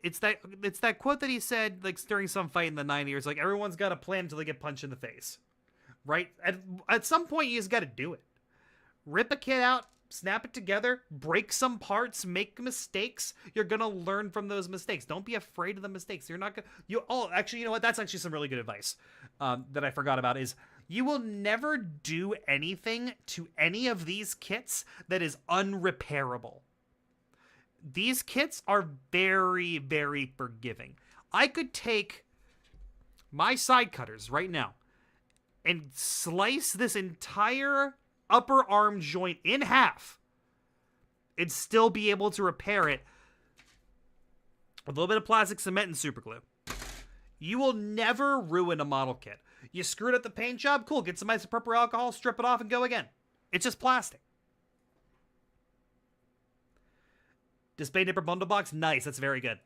It's that quote that he said, like, during some fight in the 90s, like, everyone's got a plan until they get punched in the face. Right? At some point, you just got to do it. Rip a kit out, snap it together, break some parts, make mistakes. You're going to learn from those mistakes. Don't be afraid of the mistakes. You're not going to... actually, you know what? That's actually some really good advice that I forgot about is... You will never do anything to any of these kits that is unrepairable. These kits are very, very forgiving. I could take my side cutters right now and slice this entire upper arm joint in half and still be able to repair it with a little bit of plastic cement and super glue. You will never ruin a model kit. You screwed up the paint job? Cool. Get some isopropyl alcohol, strip it off, and go again. It's just plastic. Display Nipper bundle box? Nice. That's very good.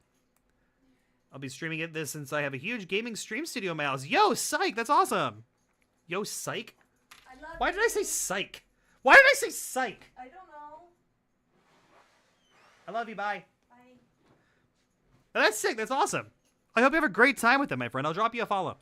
I'll be streaming this since I have a huge gaming stream studio in my house. Yo, psych! That's awesome! Yo, psych? Why did I say psych? Why did I say psych? I don't know. I love you. Bye. Bye. Oh, that's sick. That's awesome. I hope you have a great time with it, my friend. I'll drop you a follow.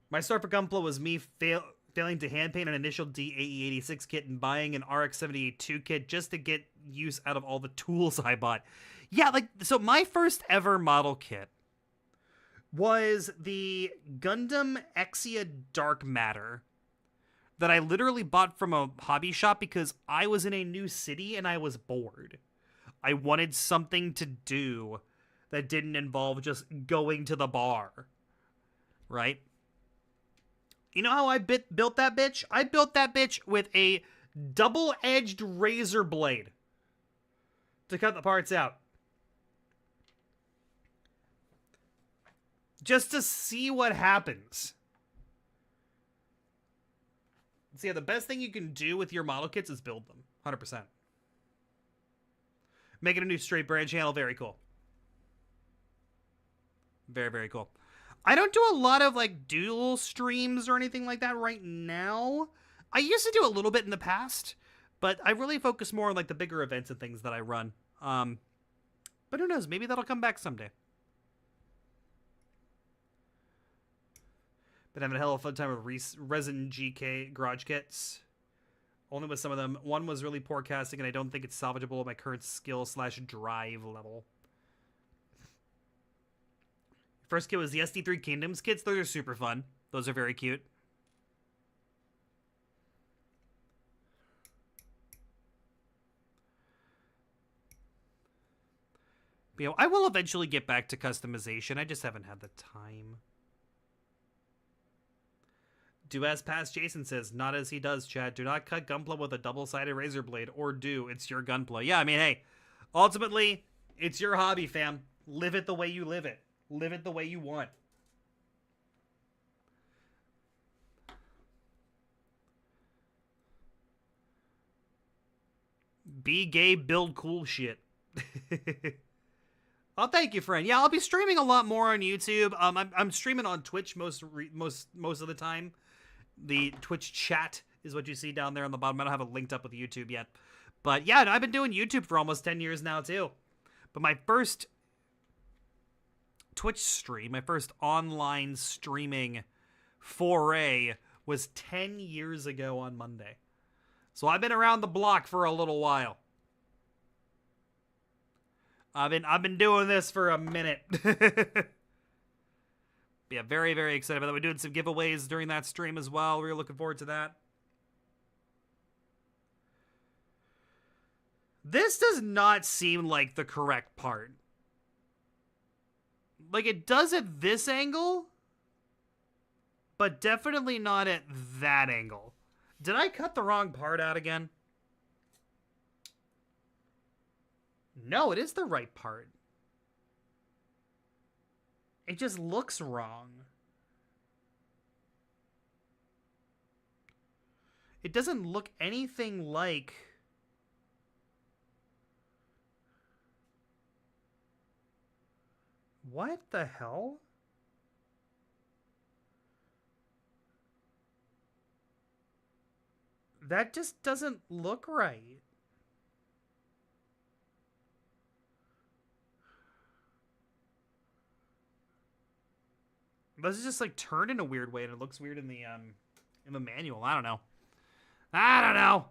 My start for Gunpla was me failing to hand paint an initial DAE86 kit and buying an RX-78-2 kit just to get use out of all the tools I bought. Yeah, like, so my first ever model kit was the Gundam Exia Dark Matter that I literally bought from a hobby shop because I was in a new city and I was bored. I wanted something to do that didn't involve just going to the bar, right? You know how I built that bitch? I built that bitch with a double-edged razor blade to cut the parts out. just to see what happens. So yeah, the best thing you can do with your model kits is build them. 100%. Making a new straight brand channel, very cool. Very, very cool. I don't do a lot of like dual streams or anything like that right now. I used to do a little bit in the past, but I really focus more on like the bigger events and things that I run. But who knows? Maybe that'll come back someday. Been having a hell of a fun time with resin GK garage kits. Only with some of them. One was really poor casting, and I don't think it's salvageable at my current skill/drive level. First kit was the SD3 Kingdoms kits. Those are super fun. Those are very cute. But, you know, I will eventually get back to customization. I just haven't had the time. Do as past Jason says, not as he does, Chad. Do not cut Gunpla with a double-sided razor blade, or do. It's your Gunpla. Yeah, I mean, hey, ultimately, it's your hobby, fam. Live it the way you live it. Live it the way you want. Be gay, build cool shit. Oh, thank you, friend. Yeah, I'll be streaming a lot more on YouTube. I'm streaming on Twitch most of the time. The Twitch chat is what you see down there on the bottom. I don't have it linked up with YouTube yet. But yeah, I've been doing YouTube for almost 10 years now, too. But my first Twitch stream, my first online streaming foray was 10 years ago on Monday. So I've been around the block for a little while. I've been doing this for a minute. Yeah, very, very excited about that. We're doing some giveaways during that stream as well. We're looking forward to that. This does not seem like the correct part. Like, it does at this angle, but definitely not at that angle. Did I cut the wrong part out again? No, it is the right part. It just looks wrong. It doesn't look anything like... What the hell? That just doesn't look right. This is just like turned in a weird way, and it looks weird in the manual. I don't know. I don't know.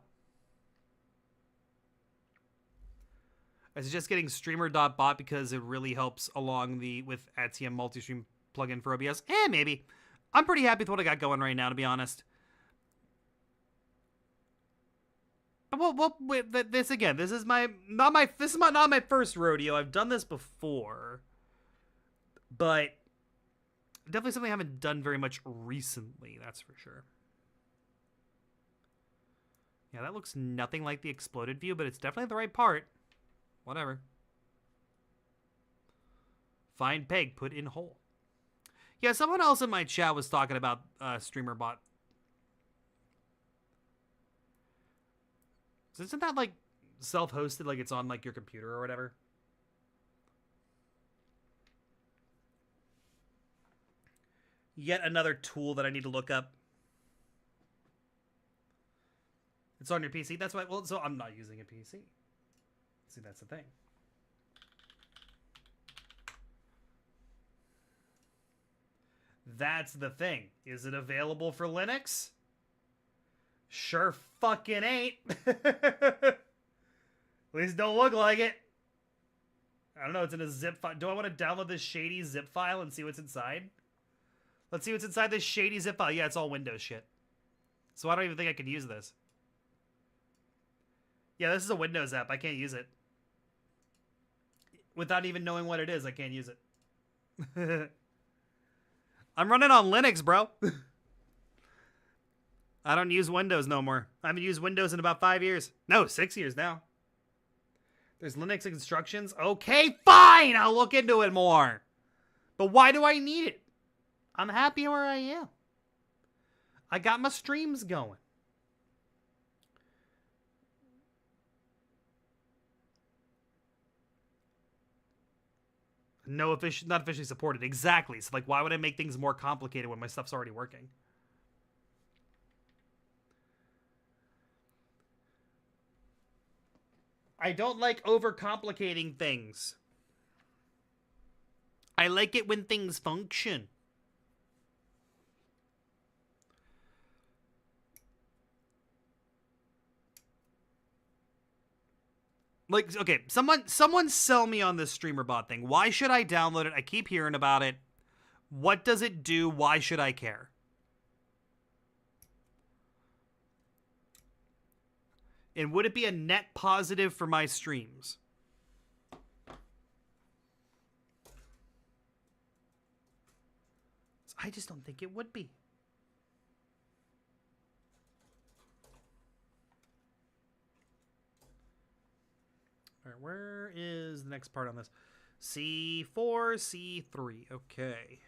I suggest getting streamer.bot because it really helps along with ATM multi-stream plugin for OBS. Maybe. I'm pretty happy with what I got going right now, to be honest. Well, this again. This is not my first rodeo. I've done this before, but definitely something I haven't done very much recently. That's for sure. Yeah, that looks nothing like the exploded view, but it's definitely the right part. Whatever. Find peg, put in hole. Yeah, someone else in my chat was talking about StreamerBot. So isn't that like self-hosted, like it's on like your computer or whatever? Yet another tool that I need to look up. It's on your PC. That's why. Well, so I'm not using a PC. See, that's the thing. That's the thing. Is it available for Linux? Sure fucking ain't. At least don't look like it. I don't know. It's in a zip file. Do I want to download this shady zip file and see what's inside? Let's see what's inside this shady zip file. Yeah, it's all Windows shit. So I don't even think I can use this. Yeah, this is a Windows app. I can't use it. Without even knowing what it is, I can't use it. I'm running on Linux, bro. I don't use Windows no more. I haven't used Windows in about 5 years. No, 6 years now. There's Linux instructions. Okay, fine! I'll look into it more. But why do I need it? I'm happy where I am. I got my streams going. No, not officially supported. Exactly. So, like, why would I make things more complicated when my stuff's already working? I don't like overcomplicating things. I like it when things function. Like, okay, someone sell me on this streamer bot thing. Why should I download it? I keep hearing about it. What does it do? Why should I care? And would it be a net positive for my streams? I just don't think it would be. All right, where is the next part on this? C4, C3. Okay.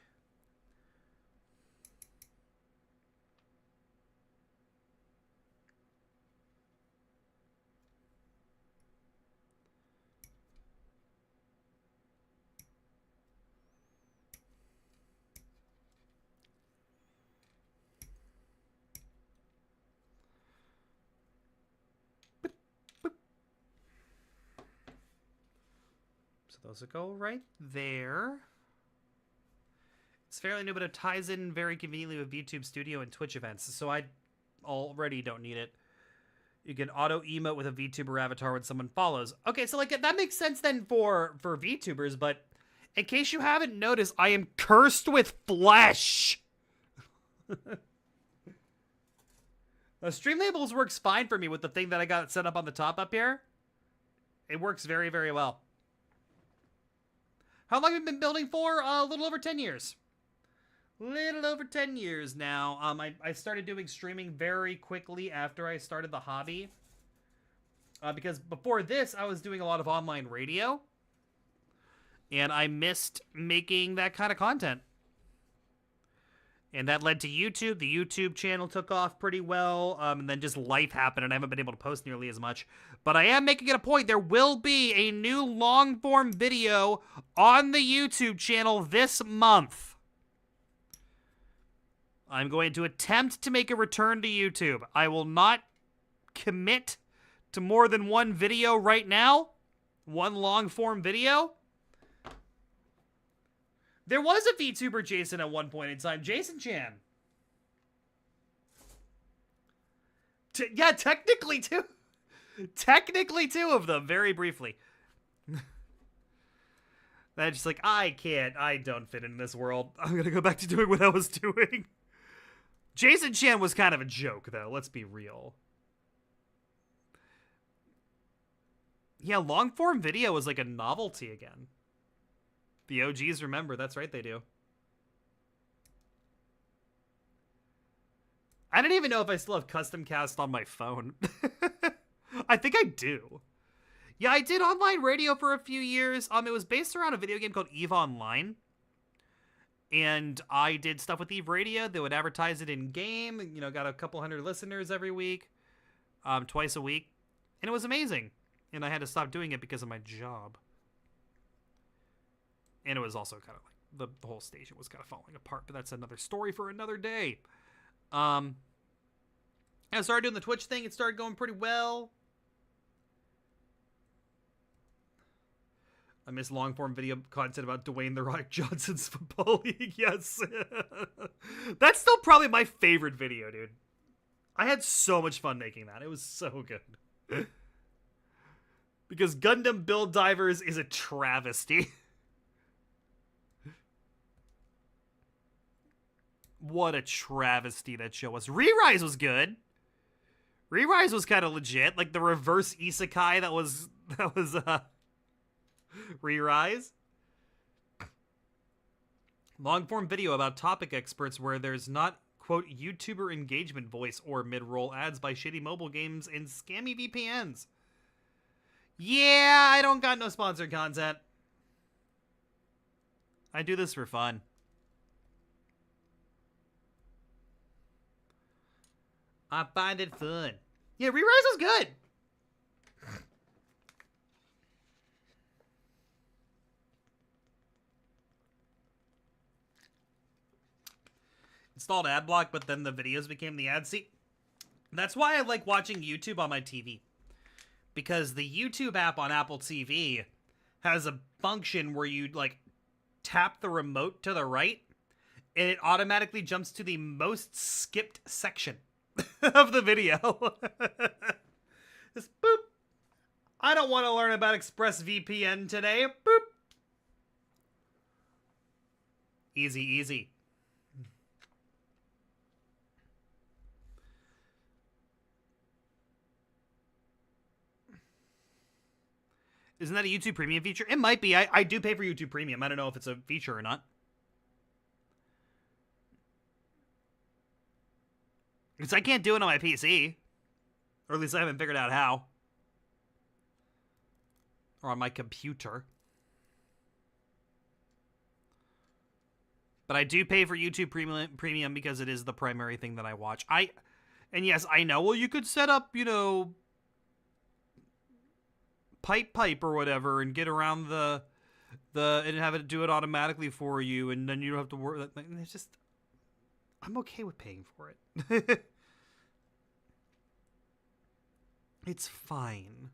Those will go right there. It's fairly new, but it ties in very conveniently with YouTube Studio and Twitch events, so I already don't need it. You can auto-emote with a VTuber avatar when someone follows. Okay, so like that makes sense then for VTubers, but in case you haven't noticed, I am cursed with flesh! Streamlabels works fine for me with the thing that I got set up on the top up here. It works very, very well. How long have you been building for? A little over 10 years. Little over 10 years now. I started doing streaming very quickly after I started the hobby. Because before this, I was doing a lot of online radio. And I missed making that kind of content. And that led to YouTube. The YouTube channel took off pretty well. And then just life happened and I haven't been able to post nearly as much. But I am making it a point. There will be a new long-form video on the YouTube channel this month. I'm going to attempt to make a return to YouTube. I will not commit to more than one video right now. One long-form video. There was a VTuber Jason at one point in time. Jason Chan. Yeah, technically two. Technically two of them, very briefly. That's just like, I don't fit in this world. I'm gonna go back to doing what I was doing. Jason Chan was kind of a joke, though. Let's be real. Yeah, long-form video was like a novelty again. The OGs remember. That's right, they do. I don't even know if I still have Custom Cast on my phone. I think I do. Yeah, I did online radio for a few years. It was based around a video game called EVE Online. And I did stuff with EVE Radio. They would advertise it in-game. You know, got a couple hundred listeners every week. Twice a week. And it was amazing. And I had to stop doing it because of my job. And it was also kind of like the whole station was kind of falling apart, but that's another story for another day. I started doing the Twitch thing. It started going pretty well. I miss long-form video content about Dwayne "The Rock" Johnson's football league. Yes. That's still probably my favorite video, dude. I had so much fun making that. It was so good. Because Gundam Build Divers is a travesty. What a travesty that show was. Re-Rise was good. Re-Rise was kind of legit. Like the reverse isekai that was Re-Rise. Long-form video about topic experts where there's not, quote, YouTuber engagement voice or mid-roll ads by shitty mobile games and scammy VPNs. Yeah, I don't got no sponsored content. I do this for fun. I find it fun. Yeah, Re-Rise was good. Installed ad block, but then the videos became the ad. See, that's why I like watching YouTube on my TV. Because the YouTube app on Apple TV has a function where you, like, tap the remote to the right, and it automatically jumps to the most skipped section of the video. Just boop. I don't want to learn about ExpressVPN today. Boop. Easy, easy. Isn't that a YouTube Premium feature? It might be. I do pay for YouTube Premium. I don't know if it's a feature or not. Because I can't do it on my PC. Or at least I haven't figured out how. Or on my computer. But I do pay for YouTube Premium because it is the primary thing that I watch. And yes, I know, well, you could set up, you know, pipe or whatever and get around the and have it do it automatically for you, and then you don't have to worry. It's just, I'm okay with paying for it. It's fine.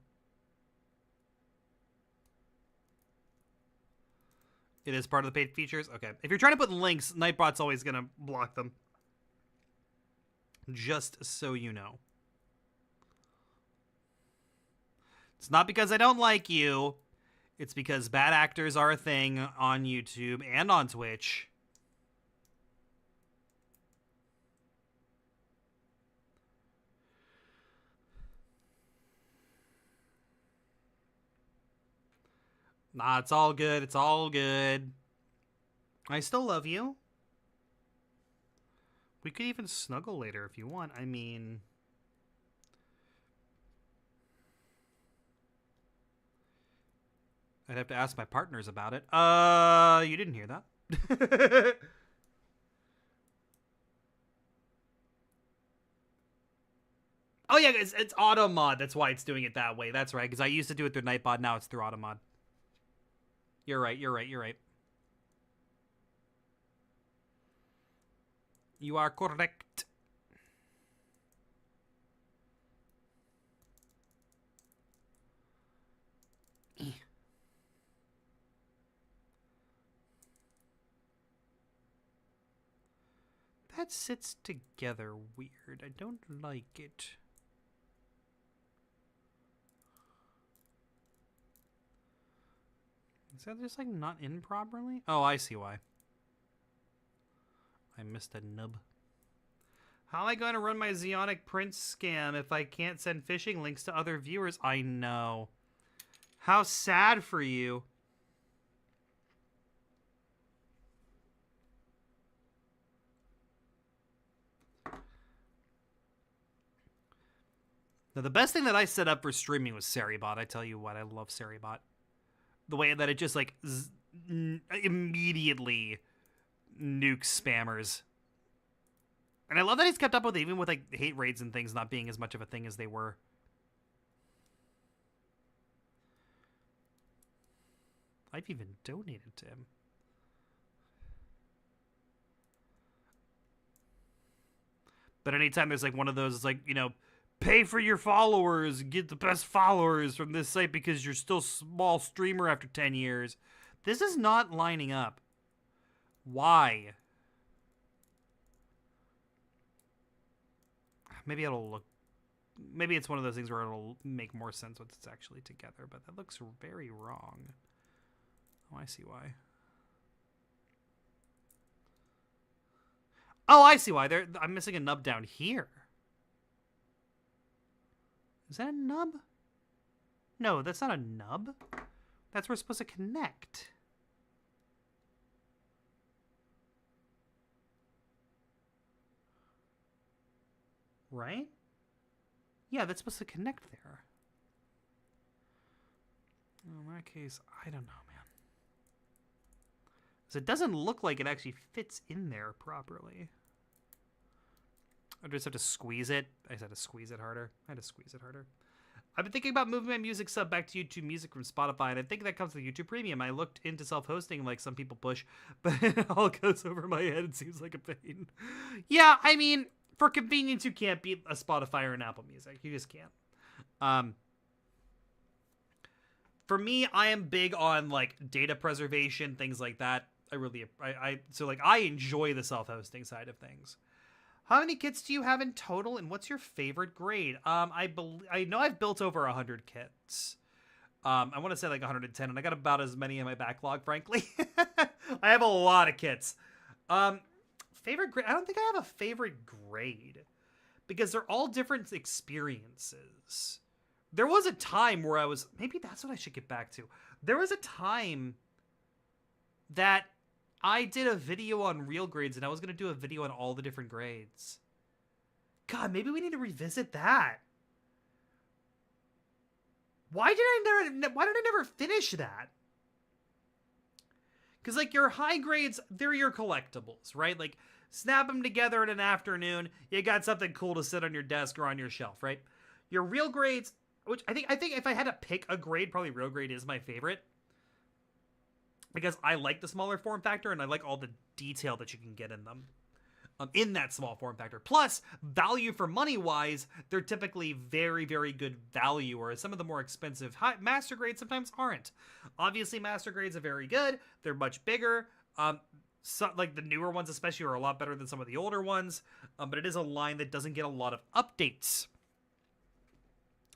It is part of the paid features? Okay. If you're trying to put links, Nightbot's always going to block them. Just so you know. It's not because I don't like you. It's because bad actors are a thing on YouTube and on Twitch. Nah, it's all good. It's all good. I still love you. We could even snuggle later if you want. I mean, I'd have to ask my partners about it. You didn't hear that. Oh yeah, it's auto mod. That's why it's doing it that way. That's right, because I used to do it through Nightbot. Now it's through auto mod. You're right. You're right. You're right. You are correct. That sits together weird. I don't like it. Is that just like not in properly? Oh, I see why. I missed a nub. How am I going to run my Zeonic Prince scam if I can't send phishing links to other viewers? I know. How sad for you. Now, the best thing that I set up for streaming was Seribot. I tell you what, I love Seribot. The way that it just, like, immediately nukes spammers. And I love that he's kept up with it, even with, like, hate raids and things not being as much of a thing as they were. I've even donated to him. But anytime there's, like, one of those, it's like, you know, pay for your followers, get the best followers from this site because you're still a small streamer after 10 years. This is not lining up. Why? Maybe it'll look... Maybe it's one of those things where it'll make more sense once it's actually together, but that looks very wrong. Oh, I see why. Oh, I see why. I'm missing a nub down here. Is that a nub? No, that's not a nub. That's where it's supposed to connect. Right? Yeah, that's supposed to connect there. In that case, I don't know, man. So it doesn't look like it actually fits in there properly. I just have to squeeze it. I just had to squeeze it harder. I had to squeeze it harder. I've been thinking about moving my music sub back to YouTube Music from Spotify, and I think that comes with YouTube Premium. I looked into self-hosting like some people push, but it all goes over my head. It seems like a pain. Yeah, I mean, for convenience, you can't beat a Spotify or an Apple Music. You just can't. For me, I am big on like data preservation, things like that. So like I enjoy the self-hosting side of things. How many kits do you have in total, and what's your favorite grade? I know I've built over 100 kits. I want to say like 110, and I got about as many in my backlog, frankly. I have a lot of kits. Favorite grade? I don't think I have a favorite grade because they're all different experiences. There was a time where maybe that's what I should get back to. There was a time that I did a video on real grades, and I was going to do a video on all the different grades. God, maybe we need to revisit that. Why did I never finish that? Because, like, your high grades, they're your collectibles, right? Like, snap them together in an afternoon, you got something cool to sit on your desk or on your shelf, right? Your real grades, which I think if I had to pick a grade, probably real grade is my favorite. Because I like the smaller form factor, and I like all the detail that you can get in them. In that small form factor. Plus, value for money-wise, they're typically very, very good value, whereas some of the more expensive master grades sometimes aren't. Obviously, master grades are very good. They're much bigger. Like the newer ones especially are a lot better than some of the older ones. But it is a line that doesn't get a lot of updates.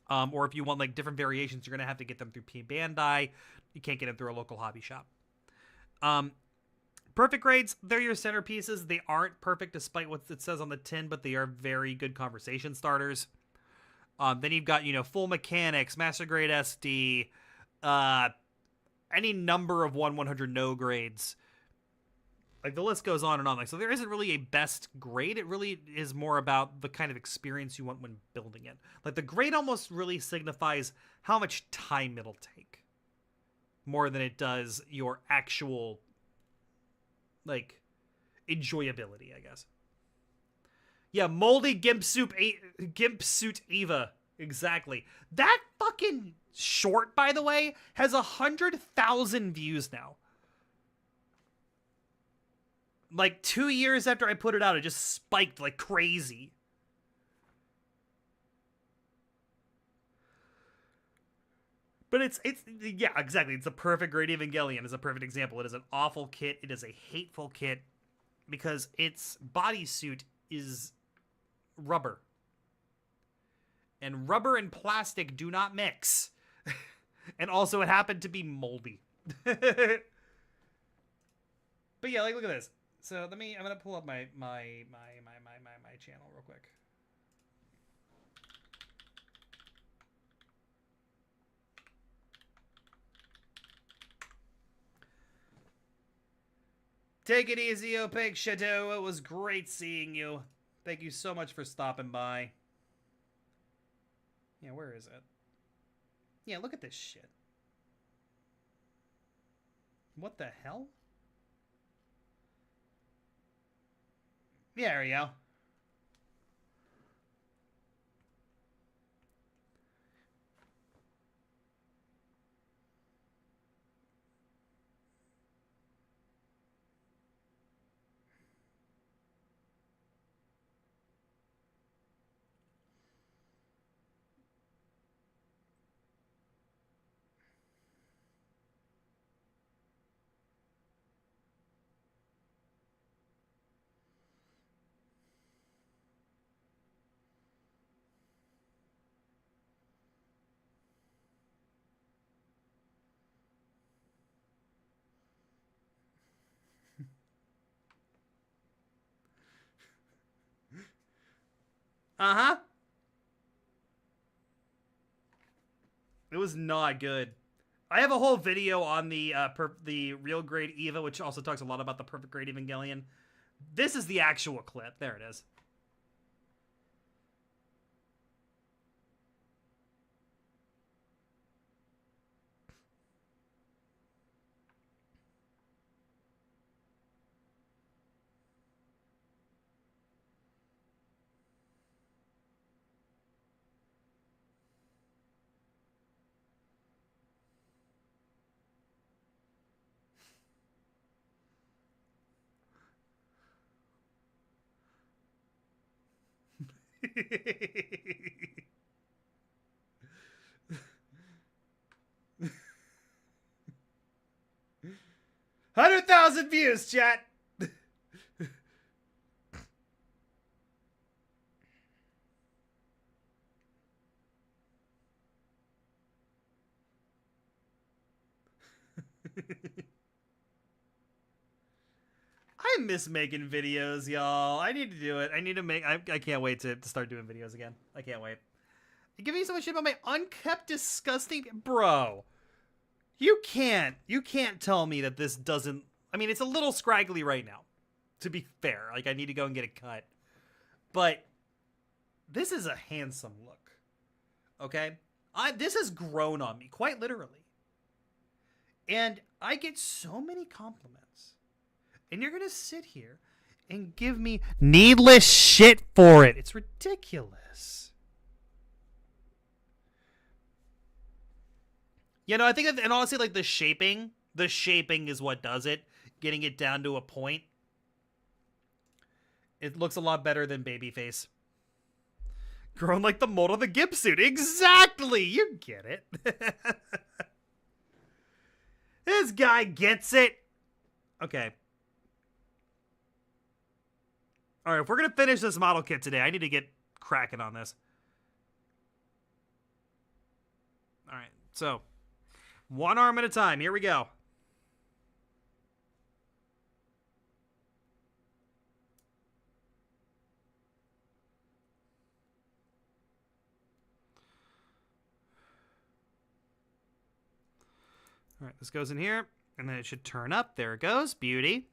Or if you want like different variations, you're going to have to get them through P Bandai. You can't get them through a local hobby shop. Perfect grades, they're your centerpieces. They aren't perfect despite what it says on the tin, but they are very good conversation starters. Then you've got, full mechanics, master grade SD, any number of 1/100 no grades. Like the list goes on and on. Like, so there isn't really a best grade. It really is more about the kind of experience you want when building it. Like the grade almost really signifies how much time it'll take. More than it does your actual, like, enjoyability, I guess. Yeah, moldy Gimp Suit Eva. Exactly. That fucking short, by the way, has 100,000 views now. Like, 2 years after I put it out, it just spiked like crazy. But yeah, exactly. It's a perfect grade. Evangelion is a perfect example. It is an awful kit. It is a hateful kit because its bodysuit is rubber. And rubber and plastic do not mix. And also it happened to be moldy. But yeah, like look at this. So I'm gonna pull up my channel real quick. Take it easy, Opaque Shadow. It was great seeing you. Thank you so much for stopping by. Yeah, where is it? Yeah, look at this shit. What the hell? Yeah, there we go. Uh-huh. It was not good. I have a whole video on the real grade Eva, which also talks a lot about the perfect grade Evangelion. This is the actual clip. There it is. $100,000 views, chat. I miss making videos, y'all. I need to do it. I need to make... I can't wait to start doing videos again. I can't wait. You're giving me so much shit about my unkept, disgusting... Bro. You can't tell me that this doesn't... I mean, it's a little scraggly right now. To be fair. Like, I need to go and get it cut. But... this is a handsome look. Okay? This has grown on me. Quite literally. And I get so many compliments. And you're going to sit here and give me needless shit for it. It's ridiculous. You know, I think, and honestly, like the shaping is what does it. Getting it down to a point. It looks a lot better than Babyface. Grown like the mold of the Gimp suit. Exactly. You get it. This guy gets it. Okay. All right, if we're going to finish this model kit today, I need to get cracking on this. All right, so one arm at a time. Here we go. All right, this goes in here, and then it should turn up. There it goes. Beauty.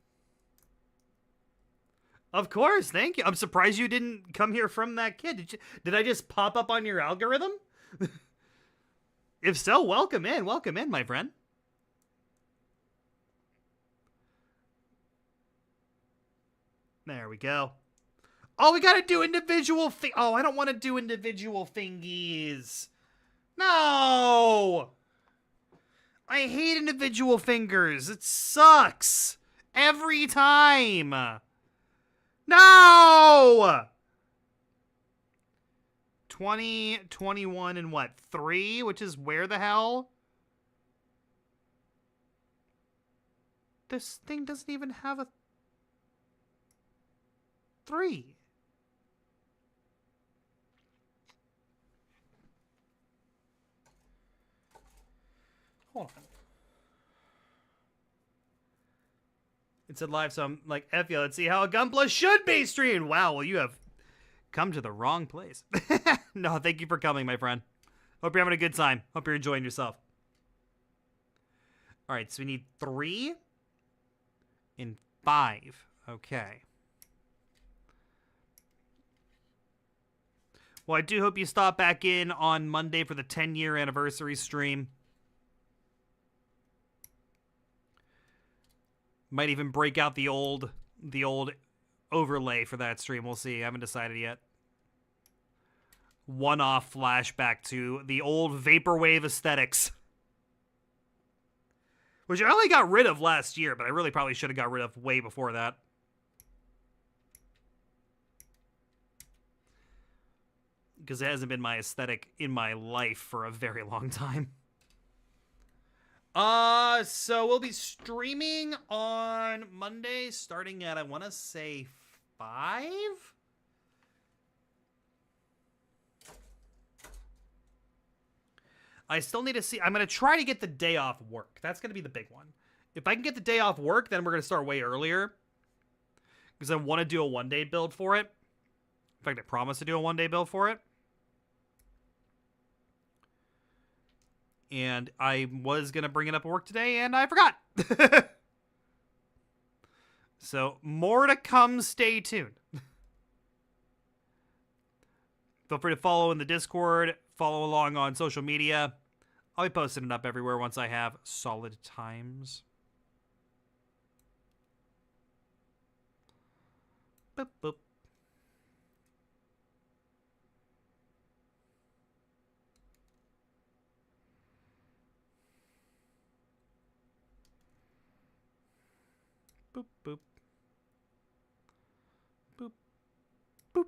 Of course, thank you. I'm surprised you didn't come here from that kid. Did I just pop up on your algorithm? If so, welcome in, my friend. There we go. Oh, we gotta do individual oh, I don't want to do individual thingies. No! I hate individual fingers. It sucks. Every time. No! 20, 21, and what? 3? Which is where the hell? This thing doesn't even have a 3. Hold on. It said live, so I'm like, F you, let's see how a Gunpla should be streamed. Wow, well, you have come to the wrong place. No, thank you for coming, my friend. Hope you're having a good time. Hope you're enjoying yourself. All right, so we need 3 and 5. Okay. Well, I do hope you stop back in on Monday for the 10-year anniversary stream. Might even break out the old overlay for that stream. We'll see. I haven't decided yet. One-off flashback to the old vaporwave aesthetics. Which I only got rid of last year, but I really probably should have got rid of way before that. Because it hasn't been my aesthetic in my life for a very long time. So we'll be streaming on Monday starting at, I want to say 5? I still need to see. I'm going to try to get the day off work. That's going to be the big one. If I can get the day off work, then we're going to start way earlier. Because I want to do a one-day build for it. In fact, I promise to do a one-day build for it. And I was going to bring it up at work today, and I forgot. So, more to come. Stay tuned. Feel free to follow in the Discord. Follow along on social media. I'll be posting it up everywhere once I have solid times. Boop, boop. Boop, boop. Boop. Boop.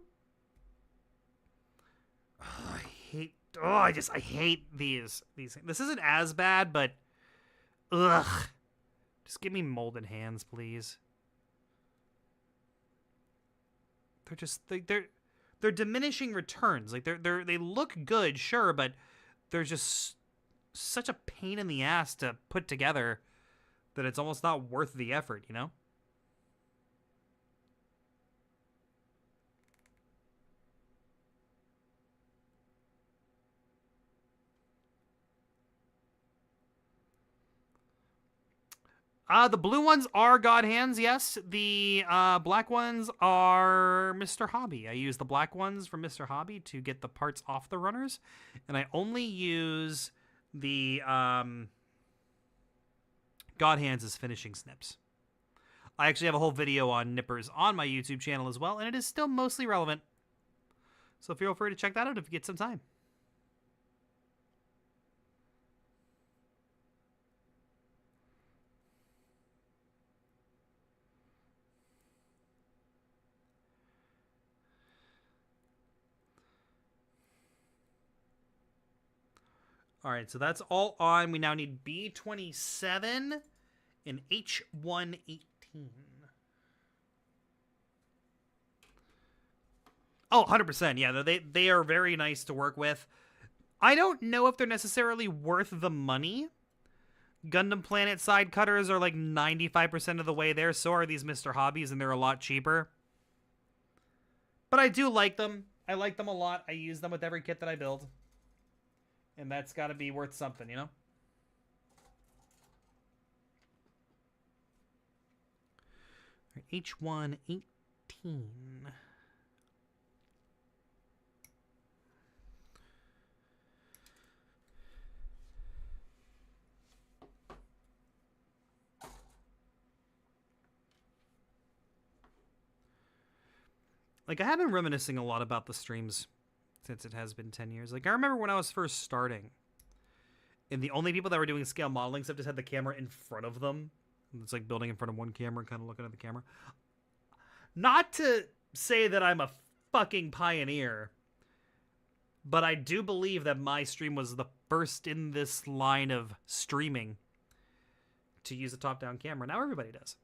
hate. Oh, I hate these things. This isn't as bad, but ugh. Just give me molded hands, please. They're just they're diminishing returns. Like they look good, sure, but they're just such a pain in the ass to put together that it's almost not worth the effort, you know? The blue ones are God hands, yes. The black ones are Mr. Hobby. I use the black ones from Mr. Hobby to get the parts off the runners, and I only use the God hands as finishing snips. I actually have a whole video on nippers on my YouTube channel as well, and it is still mostly relevant. So feel free to check that out if you get some time. All right, so that's all on. We now need B27 and H118. Oh, 100%. Yeah, they are very nice to work with. I don't know if they're necessarily worth the money. Gundam Planet side cutters are like 95% of the way there. So are these Mr. Hobbies, and they're a lot cheaper. But I do like them. I like them a lot. I use them with every kit that I build. And that's got to be worth something, you know? H118. Like, I have been reminiscing a lot about the streams since it has been 10 years. Like, I remember when I was first starting, and the only people that were doing scale modeling stuff just had the camera in front of them. It's like building in front of one camera and kind of looking at the camera. Not to say that I'm a fucking pioneer, but I do believe that my stream was the first in this line of streaming to use a top-down camera. Now everybody does.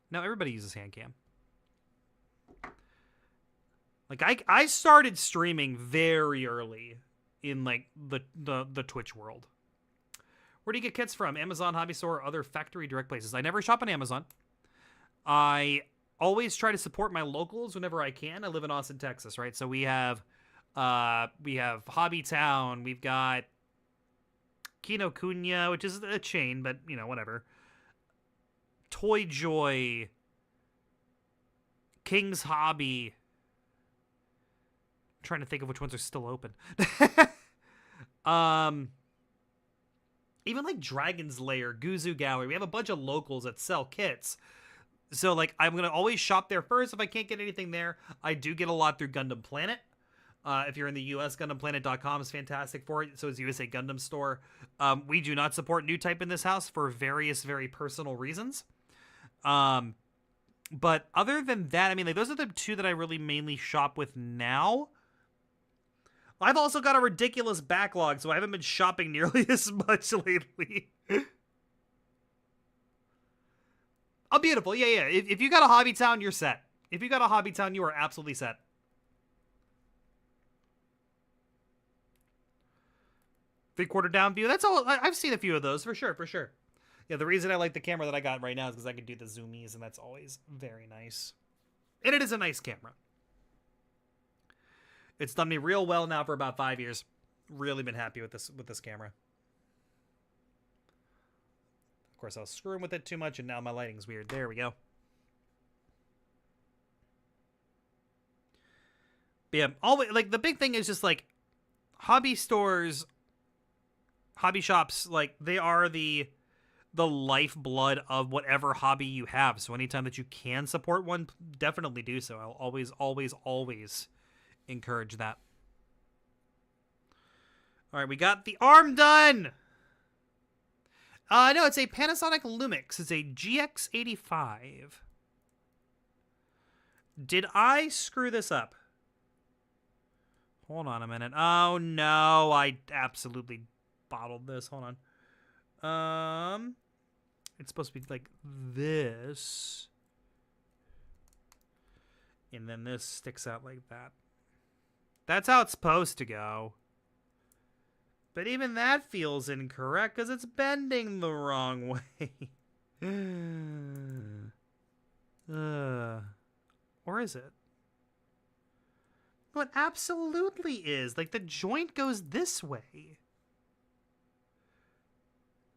Now everybody uses hand cam. Like, I started streaming very early in, like, the Twitch world. Where do you get kits from? Amazon, Hobby Store, or other factory direct places? I never shop on Amazon. I always try to support my locals whenever I can. I live in Austin, Texas, right? So we have Hobby Town. We've got Kinokuniya, which is a chain, but, you know, whatever. Toy Joy. King's Hobby. I'm trying to think of which ones are still open. Even like Dragon's Lair, Guzu Gallery. We have a bunch of locals that sell kits. So, like, I'm going to always shop there first. If I can't get anything there, I do get a lot through Gundam Planet. If you're in the US, GundamPlanet.com is fantastic for it. So is USA Gundam Store. We do not support New Type in this house for various, very personal reasons. But other than that, I mean, like, those are the two that I really mainly shop with now. I've also got a ridiculous backlog, so I haven't been shopping nearly as much lately. Oh, beautiful. Yeah. If you got a Hobby Town, you're set. If you got a Hobby Town, you are absolutely set. Three-quarter down view. That's all. I've seen a few of those, for sure. Yeah, the reason I like the camera that I got right now is because I can do the zoomies, and that's always very nice. And it is a nice camera. It's done me real well now for about 5 years. Really been happy with this camera. Of course, I was screwing with it too much, and now my lighting's weird. There we go. But yeah, always, like, the big thing is just, like, hobby stores, hobby shops, like, they are the lifeblood of whatever hobby you have. So anytime that you can support one, definitely do so. I'll always encourage that. All right, we got the arm done. No, it's a Panasonic Lumix. It's a GX85. Did I screw this up? Hold on a minute. Oh no, I absolutely bottled this. Hold on. It's supposed to be like this. And then this sticks out like that. That's how it's supposed to go. But even that feels incorrect because it's bending the wrong way. Or is it? No, it absolutely is. Like, the joint goes this way.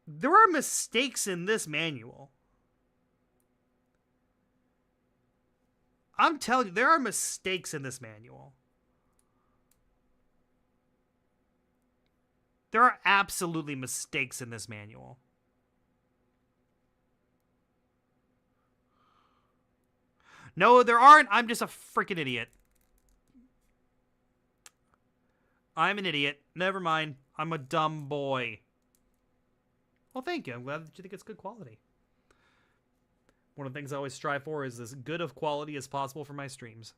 There are mistakes in this manual. I'm telling you, there are mistakes in this manual. There are absolutely mistakes in this manual. No, there aren't. I'm just a freaking idiot. I'm an idiot. Never mind. I'm a dumb boy. Well, thank you. I'm glad that you think it's good quality. One of the things I always strive for is as good of quality as possible for my streams.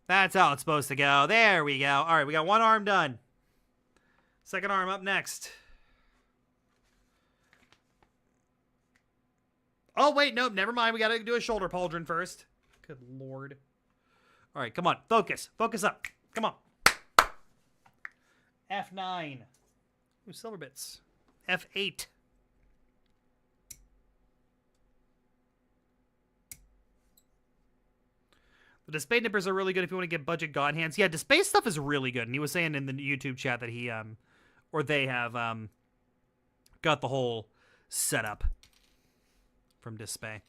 That's how it's supposed to go. There we go. All right, we got one arm done. Second arm up next. Oh, wait, nope, never mind. We got to do a shoulder pauldron first. Good lord. All right, come on. Focus. Focus up. Come on. F9. Ooh, silver bits. F8. The display nippers are really good if you want to get budget god hands. Yeah, display stuff is really good. And he was saying in the YouTube chat that he, or they have, got the whole setup from display.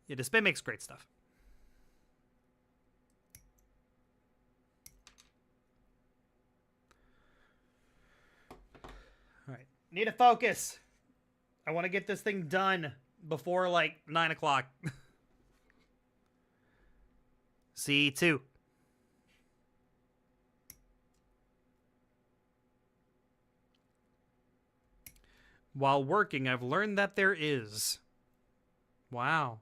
Yeah, display makes great stuff. All right, need to focus. I want to get this thing done before like 9 o'clock. C2. While working, I've learned that there is. Wow.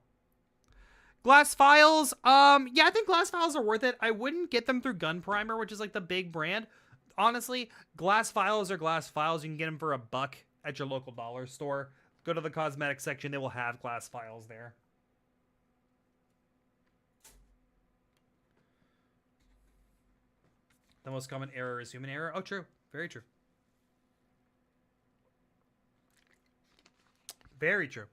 Glass files, yeah, I think glass files are worth it. I wouldn't get them through Gun Primer, which is like the big brand. Honestly, glass files are glass files. You can get them for $1 at your local dollar store. Go to the cosmetic section. They will have glass files there. The most common error is human error. Oh, true. Very true. Very true.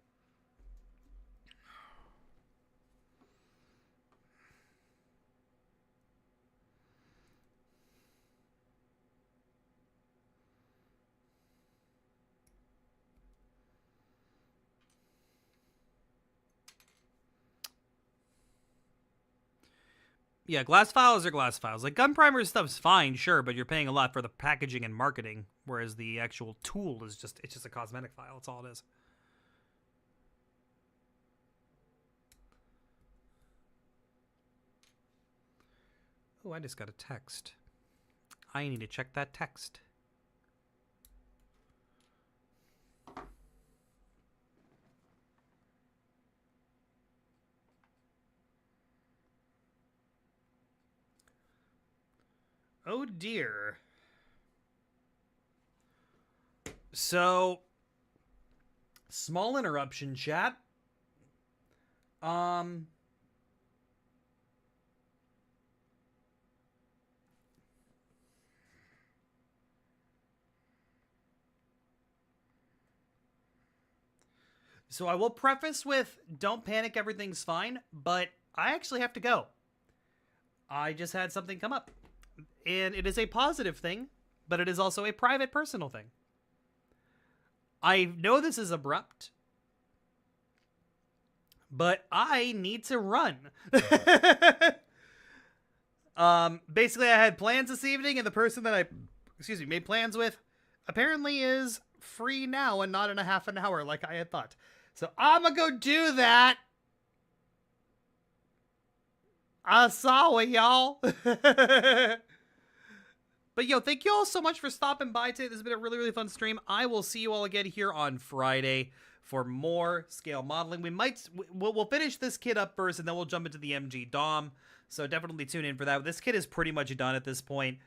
Yeah, glass files are glass files. Like, gun primer stuff's fine, sure, but you're paying a lot for the packaging and marketing, whereas the actual tool is just, it's just a cosmetic file. That's all it is. Oh, I just got a text. I need to check that text. Oh dear. So, small interruption, chat. So I will preface with, don't panic, everything's fine, but I actually have to go. I just had something come up. And it is a positive thing, but it is also a private, personal thing. I know this is abrupt, but I need to run. Basically, I had plans this evening, and the person that I, made plans with apparently is free now and not in a half an hour like I had thought. So I'm gonna go do that. I saw it, y'all. But yo, thank you all so much for stopping by today. This has been a really, really fun stream. I will see you all again here on Friday for more scale modeling. We'll finish this kit up first, and then we'll jump into the MG Dom. So definitely tune in for that. This kit is pretty much done at this point.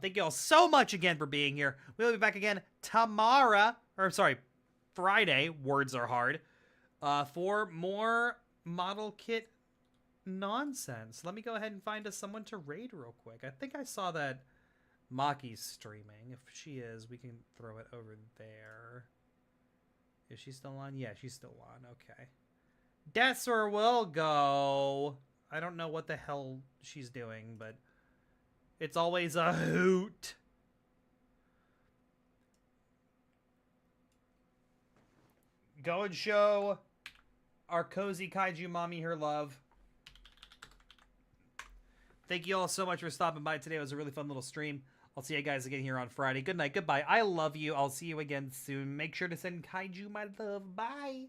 Thank you all so much again for being here. We'll be back again Friday. Words are hard. For more model kit nonsense. Let me go ahead and find us someone to raid real quick. I think I saw that Maki's streaming. If she is, we can throw it over there. Is she still on? Yeah, she's still on. Okay. Desser will go. I don't know what the hell she's doing, but it's always a hoot. Go and show our cozy kaiju mommy her love. Thank you all so much for stopping by today. It was a really fun little stream. I'll see you guys again here on Friday. Good night. Goodbye. I love you. I'll see you again soon. Make sure to send kaiju my love. Bye.